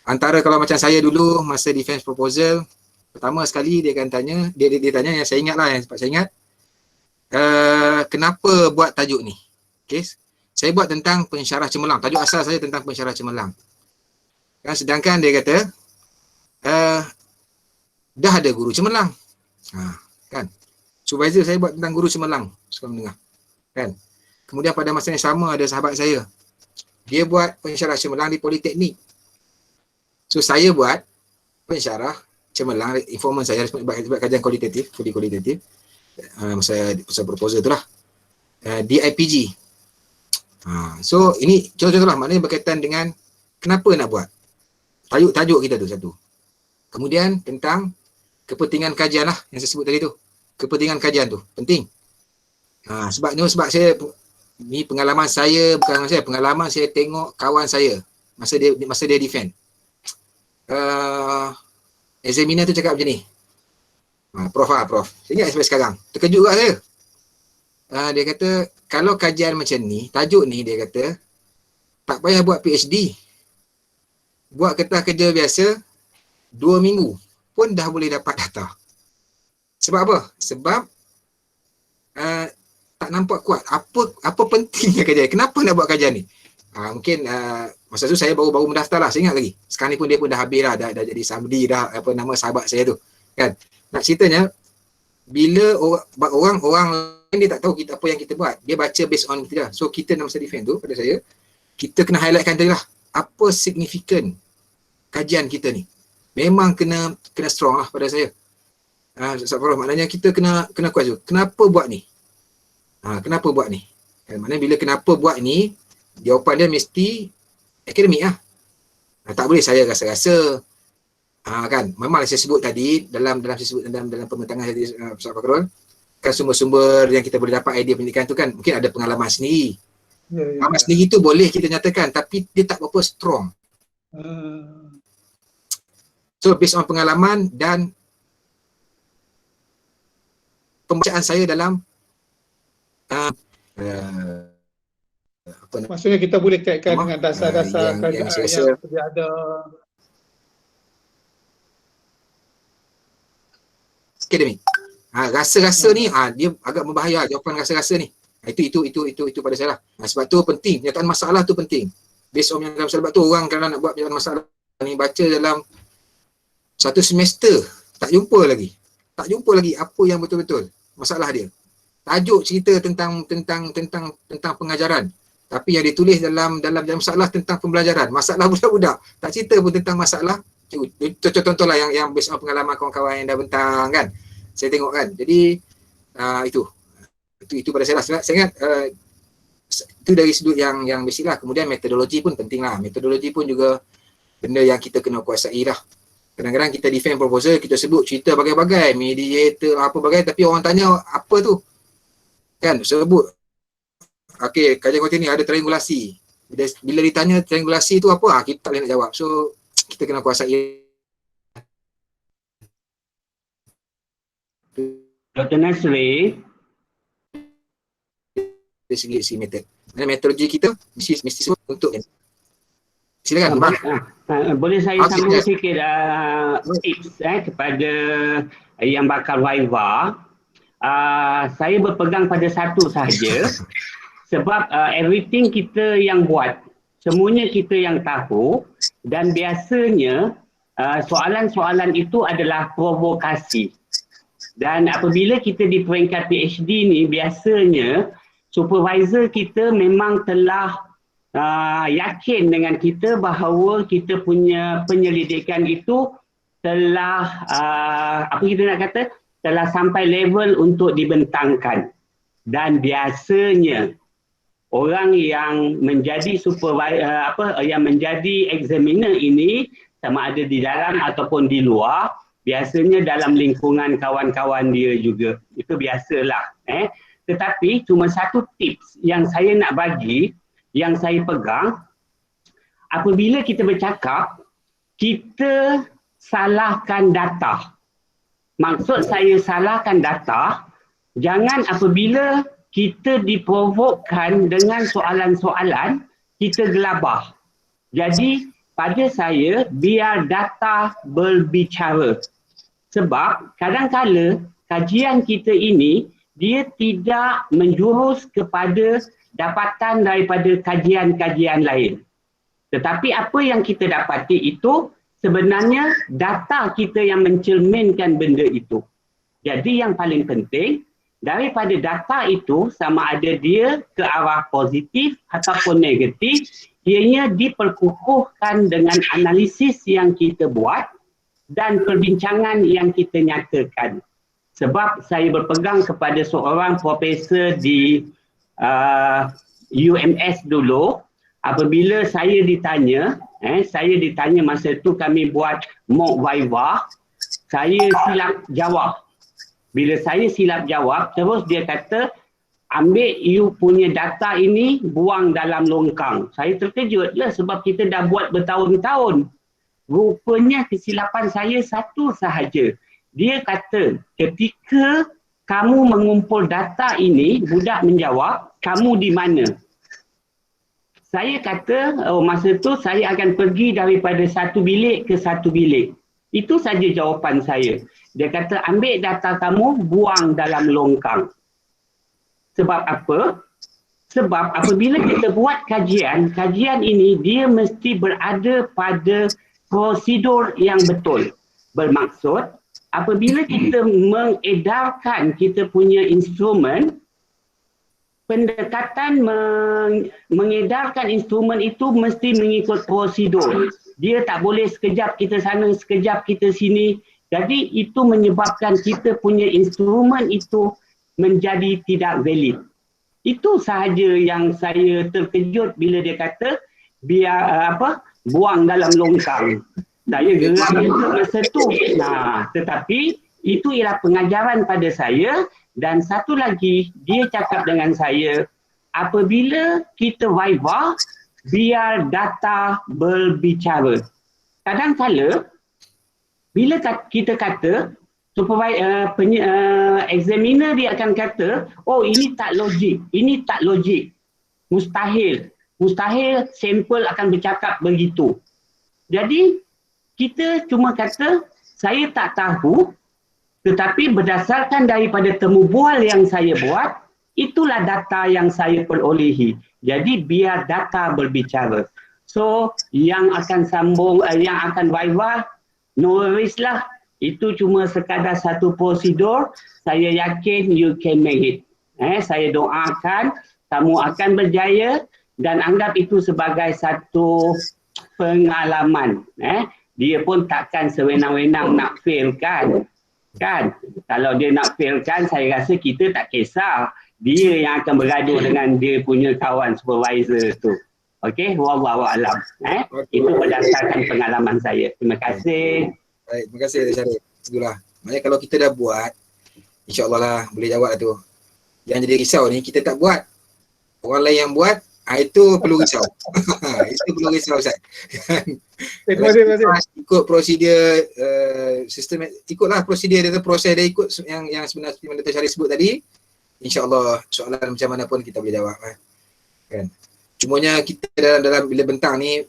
Antara kalau macam saya dulu masa defense proposal, pertama sekali dia akan tanya, dia tanya yang saya ingat lah, yang saya ingat, kenapa buat tajuk ni? Okay. Saya buat tentang pensyarah cemerlang, tajuk asal saya tentang pensyarah cemerlang. Kan, sedangkan dia kata dah ada guru cemerlang. Kan. Supervisor saya buat tentang guru cemerlang sekolah menengah. Kan. Kemudian pada masa yang sama ada sahabat saya. Dia buat pensyarah cemerlang di Politeknik. So saya buat pensyarah cemerlang, informan saya buat kajian kualitatif, masa proposal tu lah. Di IPG. So ini contoh-contoh lah, maknanya berkaitan dengan kenapa nak buat. Tajuk kita tu satu. Kemudian tentang kepentingan kajian lah yang saya sebut tadi tu. Kepentingan kajian tu penting. Sebab saya ni pengalaman saya, bukan saya, pengalaman saya tengok kawan saya masa dia defend. Examiner tu cakap macam ni. Prof. Saya ingat sampai sekarang. Terkejut juga saya. Dia kata, kalau kajian macam ni, tajuk ni dia kata, tak payah buat PhD. Buat kerja biasa, 2 minggu pun dah boleh dapat data. Sebab apa? Sebab tak nampak kuat. Apa pentingnya kajian? Kenapa nak buat kajian ni? Mungkin masa tu saya baru mendaftar lah, saya ingat lagi. Sekarang ni pun dia pun dah habis lah, dah jadi samdi dah, apa nama sahabat saya tu. Kan? Nak ceritanya, bila orang lain dia tak tahu apa yang kita buat. Dia baca based on kita dah. So kita dalam masa defend tu, pada saya, kita kena highlightkan tadi lah. Apa signifikan kajian kita ni. Memang kena strong lah pada saya. Maknanya kita kena kuat tu. Kenapa buat ni? Kenapa buat ni? Maknanya bila kenapa buat ni, jawapan dia mesti akademik lah. Tak boleh saya rasa-rasa. Kan, memang saya sebut tadi dalam pembentangan tadi Ustaz Fakrul, kan sumber-sumber yang kita boleh dapat idea pendidikan tu kan mungkin ada pengalaman sendiri. Pengalaman sendiri tu boleh kita nyatakan tapi dia tak berapa strong. So based on pengalaman dan pembacaan saya dalam maksudnya kita boleh kaitkan dengan dasar-dasar kerajaan yang sedia ada. Akademik. Rasa-rasa ni dia agak membahaya jawapan rasa-rasa ni. Itu pada saya lah. Sebab tu penting, penyataan masalah tu penting. Based on yang dalam sebab tu orang kalau nak buat penyataan masalah ni baca dalam satu semester tak jumpa lagi apa yang betul-betul masalah dia. Tajuk cerita tentang pengajaran. Tapi yang ditulis dalam masalah tentang pembelajaran, masalah budak-budak. Tak cerita pun tentang masalah. Contoh-contoh lah yang based on pengalaman kawan-kawan yang dah bentang kan. Saya tengok kan. Jadi itu pada saya lah. Saya ingat itu dari sudut yang basic lah. Kemudian metodologi pun penting lah. Metodologi pun juga benda yang kita kena kuasai lah. Kadang-kadang kita defend proposal, kita sebut cerita bagai-bagai, mediator apa bagai, tapi orang tanya apa tu? Kan, sebut. Okey, kajian konten ni ada triangulasi. Bila ditanya triangulasi tu apa? Kita tak boleh nak jawab. So, kita kena kuasai. Dr. Nasri, dari segi metode. Metodologi kita mesti untuk silakan. Boleh saya sambung sikit tips kepada yang bakal Viva. Saya berpegang pada satu sahaja sebab everything kita yang buat, semuanya kita yang tahu dan biasanya soalan-soalan itu adalah provokasi. Dan apabila kita di peringkat PhD ni, biasanya supervisor kita memang telah yakin dengan kita bahawa kita punya penyelidikan itu telah telah sampai level untuk dibentangkan. Dan biasanya orang yang menjadi yang menjadi examiner ini sama ada di dalam ataupun di luar, biasanya dalam lingkungan kawan-kawan dia juga. Itu biasalah. Tetapi cuma satu tips yang saya nak bagi, yang saya pegang, apabila kita bercakap, kita salahkan data. Maksud saya salahkan data, jangan apabila kita diprovokkan dengan soalan-soalan, kita gelabah. Jadi, pada saya, biar data berbicara. Sebab kadang-kala kajian kita ini, dia tidak menjurus kepada dapatan daripada kajian-kajian lain. Tetapi apa yang kita dapati itu, sebenarnya data kita yang mencerminkan benda itu. Jadi yang paling penting, daripada data itu sama ada dia ke arah positif ataupun negatif, ianya diperkukuhkan dengan analisis yang kita buat dan perbincangan yang kita nyatakan. Sebab saya berpegang kepada seorang profesor di UMS dulu, apabila saya ditanya masa tu kami buat mock viva, saya silap jawab. Bila saya silap jawab, terus dia kata, ambil you punya data ini, buang dalam longkang. Saya terkejut lah sebab kita dah buat bertahun-tahun. Rupanya kesilapan saya satu sahaja. Dia kata ketika kamu mengumpul data ini, budak menjawab, kamu di mana? Saya kata, masa tu saya akan pergi daripada satu bilik ke satu bilik. Itu saja jawapan saya. Dia kata, ambil data kamu, buang dalam longkang. Sebab apa? Sebab apabila kita buat kajian, kajian ini dia mesti berada pada prosedur yang betul. Bermaksud, apabila kita mengedarkan kita punya instrumen, pendekatan mengedarkan instrumen itu mesti mengikut prosedur. Dia tak boleh sekejap kita sana, sekejap kita sini. Jadi itu menyebabkan kita punya instrumen itu menjadi tidak valid. Itu sahaja yang saya terkejut bila dia kata biar buang dalam longkang. Saya geram masa tu. Nah, tetapi itu ialah pengajaran pada saya. Dan satu lagi, dia cakap dengan saya, apabila kita viva, biar data berbicara. Kadang-kala, bila kita kata, examiner dia akan kata, oh ini tak logik, ini tak logik. Mustahil. Mustahil sampel akan bercakap begitu. Jadi, kita cuma kata, saya tak tahu, tetapi berdasarkan daripada temu bual yang saya buat, itulah data yang saya perolehi. Jadi biar data berbicara. So, yang akan sambung, yang akan viva, no worries lah. Itu cuma sekadar satu prosedur. Saya yakin you can make it. Saya doakan kamu akan berjaya dan anggap itu sebagai satu pengalaman. Dia pun takkan sewenang-wenang nak fail kan. Kalau dia nak fail kan, saya rasa kita tak kisah. Dia yang akan bergaduh dengan dia punya kawan supervisor tu. Okey, wallahu a'lam. Itu berdasarkan pengalaman saya. Terima kasih. Baik, terima kasih Syarif. Itulah. Maknanya kalau kita dah buat, insya-Allah lah boleh jawab lah tu. Yang jadi risau ni kita tak buat. Orang lain yang buat, itu perlu risau. Itu perlu risau Ustaz. Terima kasih. Ikut prosedur sistem, ikutlah prosedur dia, proses dia ikut yang sebenarnya seperti mana Dr. Syarif sebut tadi. InsyaAllah soalan macam mana pun kita boleh jawab kan. Cumanya kita dalam bila bentang ni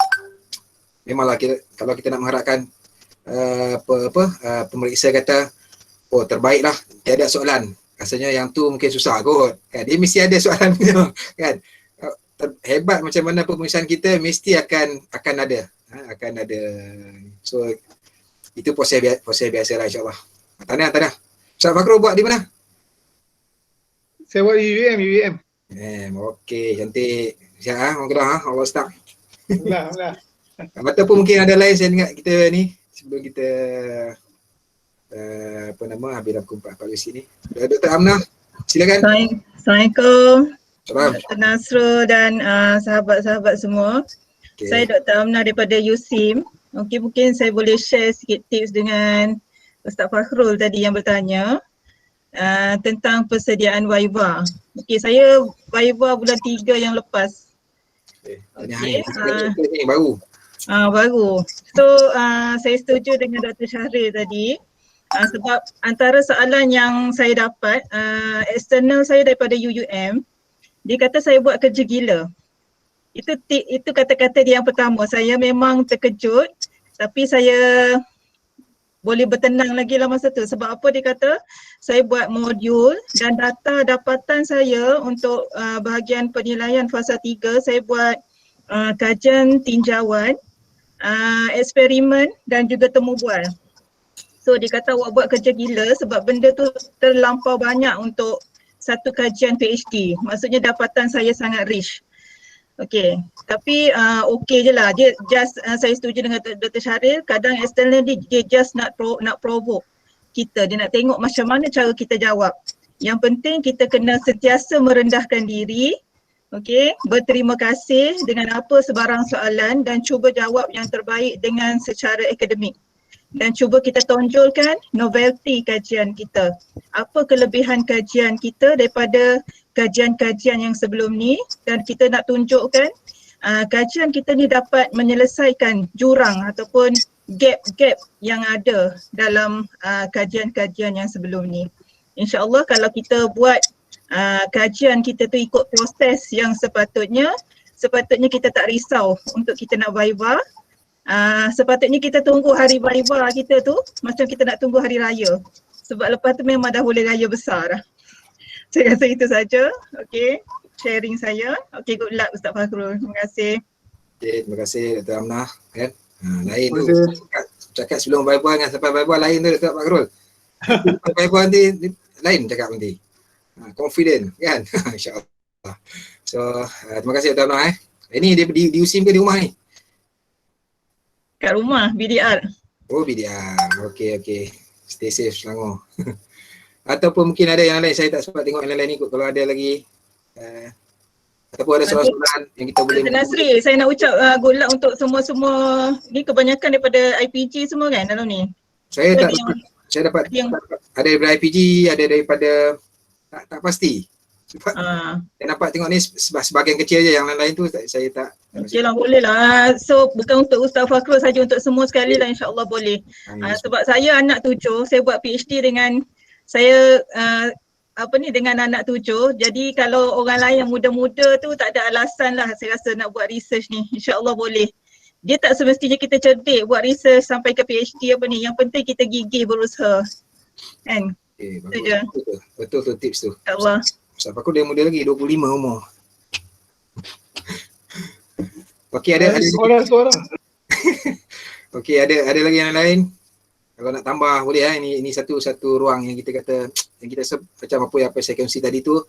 memanglah kalau kita nak mengharapkan pemeriksa kata oh terbaiklah tiada soalan, rasanya yang tu mungkin susah kot kan. Dia mesti ada soalan kan. Hebat macam mana pemeriksaan kita mesti akan ada. So itu proses biasa lah insyaAllah. Tanah Ustaz Fakhrul buat di mana? Saya buat UUM. Okey, cantik. Siap orang Kedah Allah Ustaz. Alhamdulillah. Ataupun mungkin ada lain saya ingat kita ni sebelum kita habis dalam kumpulan pagi sini. Dr. Amnah, silakan. Assalamualaikum. Salam. Dr. Nasrul dan sahabat-sahabat semua. Okay. Saya Dr. Amnah daripada USIM. Mungkin saya boleh share sikit tips dengan Ustaz Fakhrul tadi yang bertanya tentang persediaan Viva. Okey, saya Viva bulan 3 yang lepas. Ini baru. Baru. So saya setuju dengan Dr. Syahril tadi sebab antara soalan yang saya dapat eksternal saya daripada UUM, dia kata saya buat kerja gila. Itu kata-kata dia yang pertama. Saya memang terkejut tapi saya boleh bertenang lagi lah masa tu. Sebab apa dia kata? Saya buat modul dan data dapatan saya untuk bahagian penilaian fasa 3, saya buat kajian tinjauan, eksperimen dan juga temu bual. So dia kata awak buat kerja gila sebab benda tu terlampau banyak untuk satu kajian PhD. Maksudnya dapatan saya sangat rich. Okey, tapi okey je lah. Dia just, saya setuju dengan Dr. Syahril, kadang external dia just nak provoke kita. Dia nak tengok macam mana cara kita jawab. Yang penting kita kena sentiasa merendahkan diri, okey, berterima kasih dengan apa sebarang soalan dan cuba jawab yang terbaik dengan secara akademik. Dan cuba kita tonjolkan novelty kajian kita. Apa kelebihan kajian kita daripada kajian-kajian yang sebelum ni, dan kita nak tunjukkan kajian kita ni dapat menyelesaikan jurang ataupun gap-gap yang ada dalam kajian-kajian yang sebelum ni. InsyaAllah kalau kita buat kajian kita tu ikut proses yang sepatutnya kita tak risau untuk kita nak viva. Sepatutnya kita tunggu hari viva kita tu macam kita nak tunggu hari raya. Sebab lepas tu memang dah boleh raya besar dah. Saya rasa itu saja. Okay, sharing saya. Okay, good luck Ustaz Fakhrul. Terima kasih. Okay, terima kasih Dr. Amnah. Kan? Lain tu cakap sebelum viva dengan sampai viva lain tu Dr. Fakhrul. Viva nanti lain cakap nanti. Confident kan. InsyaAllah. So terima kasih Dr. Amnah. Ini dia di USIM ke di rumah ni? Kat rumah, BDR. Oh BDR. Okay. Stay safe Selangor. Ataupun mungkin ada yang lain, saya tak sempat tengok yang lain ni kot. Kalau ada lagi ataupun ada soalan-soalan yang kita boleh. Dr. Nasri, saya nak ucap good luck untuk semua-semua ni, kebanyakan daripada IPG semua kan dalam ni. Saya dapat ada daripada IPG, ada daripada tak pasti. Sebab saya dapat tengok ni sebahagian kecil je, yang lain-lain tu saya tak. Okey lah, boleh lah. So bukan untuk Ustaz Fakhrul saja, untuk semua sekali lah, insyaAllah boleh. Sebab saya anak 7, saya buat PhD dengan saya dengan anak 7. Jadi kalau orang lain yang muda-muda tu tak ada alasan lah saya rasa nak buat research ni. InsyaAllah boleh. Dia tak semestinya kita cerdik buat research sampai ke PhD apa ni. Yang penting kita gigih berusaha. Kan? Okay, betul tu tips tu. InsyaAllah. Ustaz Fakhrul dia muda lagi, 25 umur. Okey, ada suara. Okey, ada lagi yang lain? Kalau nak tambah boleh ini satu ruang yang kita kata yang kita macam apa saya kongsi tadi tu,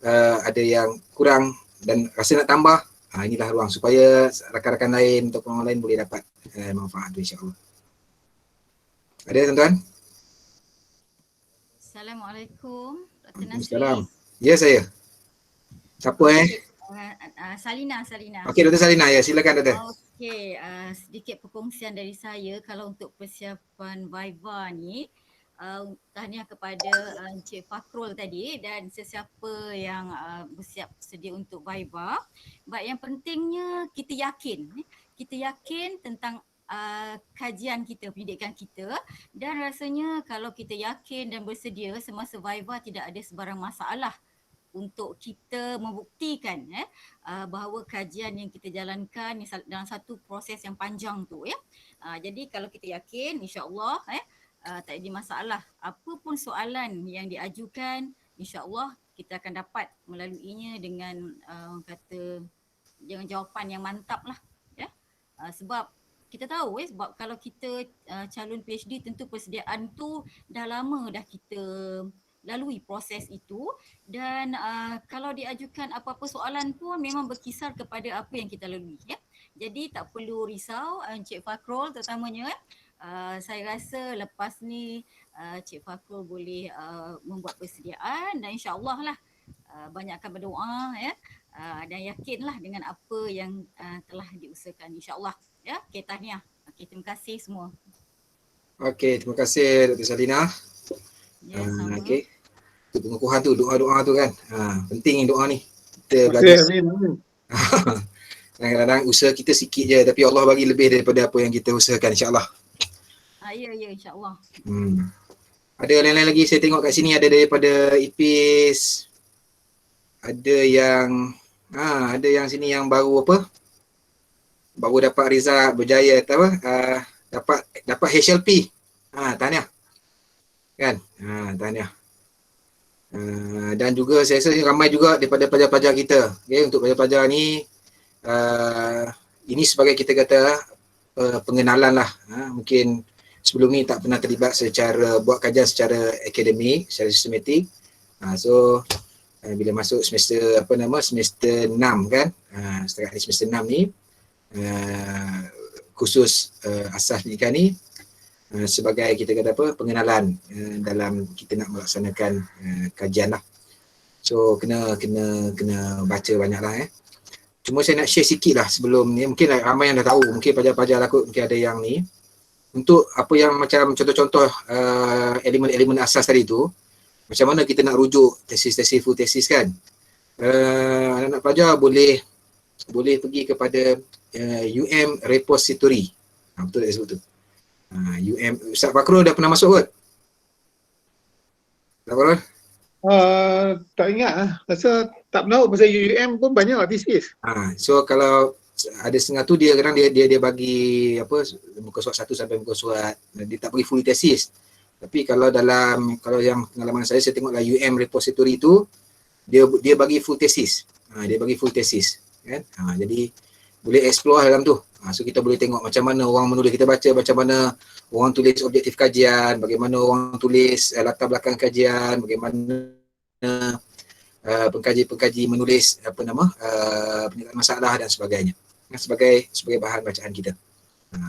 ada yang kurang dan rasa nak tambah, inilah ruang supaya rakan-rakan lain atau orang lain boleh dapat manfaat tu insya-Allah. Ada tuan-tuan? Assalamualaikum Dr. Nasri. Assalamualaikum. Ya saya. Siapa Salina. Okey Dr. Salina, ya silakan Dr. Okey, sedikit perkongsian dari saya kalau untuk persiapan Viva ni. Tahniah kepada Encik Fakhrul tadi dan sesiapa yang bersiap sedia untuk Viva. Baik, yang pentingnya kita yakin tentang kajian kita, pendidikan kita, dan rasanya kalau kita yakin dan bersedia semasa Viva tidak ada sebarang masalah untuk kita membuktikan bahawa kajian yang kita jalankan dalam satu proses yang panjang tu ya. Jadi kalau kita yakin insya-Allah tak ada masalah. Apapun soalan yang diajukan, insya-Allah kita akan dapat melaluinya dengan dengan jawapan yang mantap lah ya. Sebab kita tahu sebab kalau kita calon PhD tentu persediaan tu dah lama dah kita lalui proses itu, dan kalau diajukan apa-apa soalan pun memang berkisar kepada apa yang kita lalui ya. Jadi tak perlu risau Encik Fakhrul terutamanya saya rasa lepas ni Encik Fakhrul boleh membuat persediaan dan insya-Allah lah banyakkan berdoa ya, dan yakinlah dengan apa yang telah diusahakan insya-Allah ya. Okey, tahniah. Okey, terima kasih semua. Okey, terima kasih Dr. Salina. Ya, sama. Okey. Tu pengukuhan tu, doa-doa tu kan. Penting doa ni. Kita belajar. Amin. Kadang-kadang usaha kita sikit je tapi Allah bagi lebih daripada apa yang kita usahakan insya-Allah. Ya insya-Allah. Ada lain-lain lagi saya tengok kat sini, ada daripada IPIS. Ada yang sini yang baru apa? Baru dapat result berjaya dapat HLP. Tahniah. Kan? Tahniah. Dan juga saya rasa ramai juga daripada pelajar-pelajar kita. Okay, untuk pelajar-pelajar ni ini sebagai kita kata pengenalan lah. Mungkin sebelum ni tak pernah terlibat secara buat kajian secara akademik, secara sistematik. So bila masuk semester semester 6 kan. Setakat ni semester 6 ni khusus asas pendidikan ni sebagai kita kata pengenalan dalam kita nak melaksanakan kajian lah. So kena baca banyak lah Cuma saya nak share sikit lah sebelum ni, mungkin ramai yang dah tahu, mungkin pelajar-pelajar lah kot, mungkin ada yang ni. Untuk apa yang macam contoh-contoh elemen-elemen asas tadi tu, macam mana kita nak rujuk tesis kan. anak pelajar boleh pergi kepada repository. Betul tak sebut tu? Ustaz Fakrul dah pernah masuk kot? Tak Fakrul? Tak ingat lah. Rasa tak tahu pasal UUM pun banyak thesis. So kalau ada setengah tu dia kadang dia bagi apa muka surat 1 sampai muka surat, dia tak bagi full tesis. Tapi kalau yang pengalaman saya tengoklah repository tu dia bagi full tesis. Dia bagi full tesis kan. Jadi boleh explore dalam tu. So kita boleh tengok macam mana orang menulis, kita baca macam mana orang tulis objektif kajian, bagaimana orang tulis latar belakang kajian, bagaimana pengkaji menulis penyelesaian masalah dan sebagainya. Sebagai bahan bacaan kita.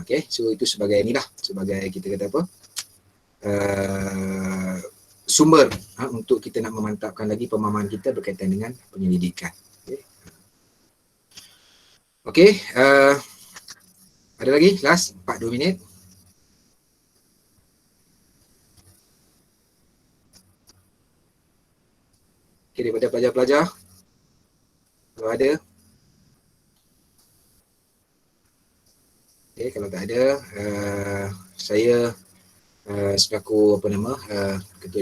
Okay, so itu sebagai inilah, sebagai kita kata apa? Sumber untuk kita nak memantapkan lagi pemahaman kita berkaitan dengan penyelidikan. Okay, ada lagi? Last, 2 minit. Okay, daripada pelajar-pelajar, kalau ada. Okay, kalau tak ada, saya selaku Ketua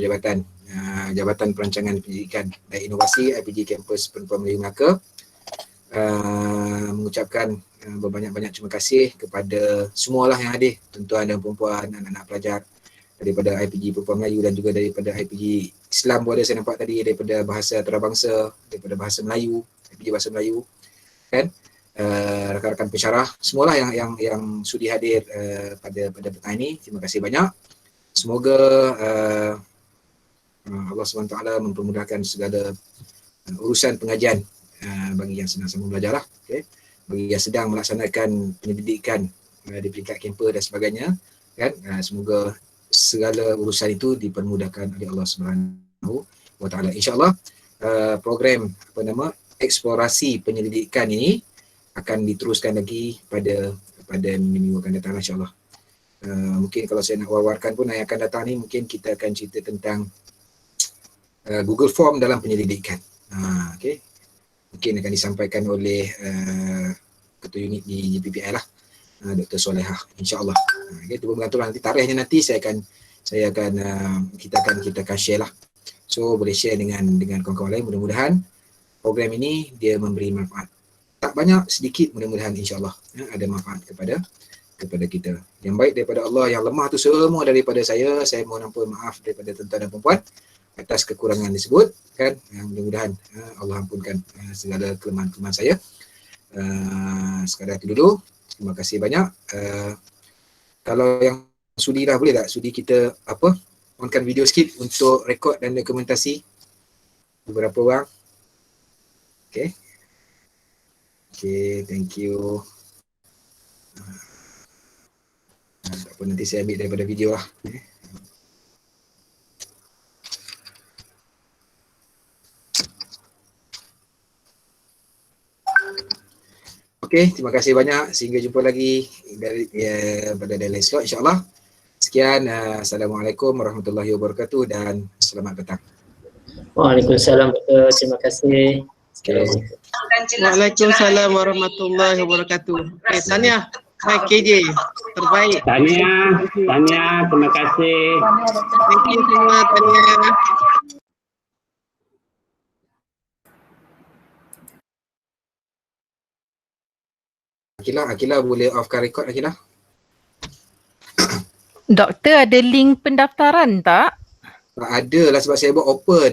Jabatan Perancangan Pendidikan dan Inovasi IPG Kampus Perempuan Melayu Melaka, mengucapkan berbanyak-banyak terima kasih kepada semualah yang hadir, tuan-tuan dan perempuan, anak-anak pelajar daripada IPG Perempuan Melayu dan juga daripada IPG Islam pun ada saya nampak tadi, daripada Bahasa Antarabangsa, daripada Bahasa Melayu, IPG Bahasa Melayu kan, rakan-rakan pensyarah, semualah yang sudi hadir pada petang ini. Terima kasih banyak. Semoga Allah SWT mempermudahkan segala urusan pengajian bagi yang sedang belajar lah, okay. Bagi yang sedang melaksanakan penyelidikan di peringkat kampus dan sebagainya kan, semoga segala urusan itu dipermudahkan oleh Allah SWT. InsyaAllah program eksplorasi penyelidikan ini akan diteruskan lagi pada minggu akan datang insyaAllah. Mungkin kalau saya nak wawarkan pun yang akan datang ni, mungkin kita akan cerita tentang Google Form dalam penyelidikan. Okay. Mungkin akan disampaikan oleh Ketua Unit di GPPI lah, Dr. Solehah, insyaAllah. Okay, itu bergantung nanti tarikhnya, nanti kita akan share lah. So boleh share dengan kawan-kawan lain. Mudah-mudahan program ini dia memberi manfaat. Tak banyak, sedikit, mudah-mudahan insyaAllah ada manfaat kepada kita. Yang baik daripada Allah, yang lemah tu semua daripada saya. Saya mohon ampun maaf daripada tuan-tuan dan perempuan atas kekurangan tersebut kan. Mudah-mudahan Allah ampunkan segala kelemahan-kelemahan saya. Sekadar itu dulu. Terima kasih banyak. Kalau yang sudi lah, boleh tak sudi kita onkan video skip untuk rekod dan dokumentasi beberapa orang. Okay, thank you. Tak apa, nanti saya ambil daripada video lah. Okay, terima kasih banyak. Sehingga jumpa lagi pada lain slot insyaAllah. Sekian, Assalamualaikum warahmatullahi wabarakatuh dan selamat petang. Waalaikumsalam, terima kasih. Okay. Waalaikumsalam warahmatullahi wabarakatuh. Tahniah, KJ, terbaik. Tahniah, terima kasih. Thank you semua, tahniah. Akilah boleh off-kan record Akilah? Doktor, ada link pendaftaran tak? Tak ada lah sebab saya buat open.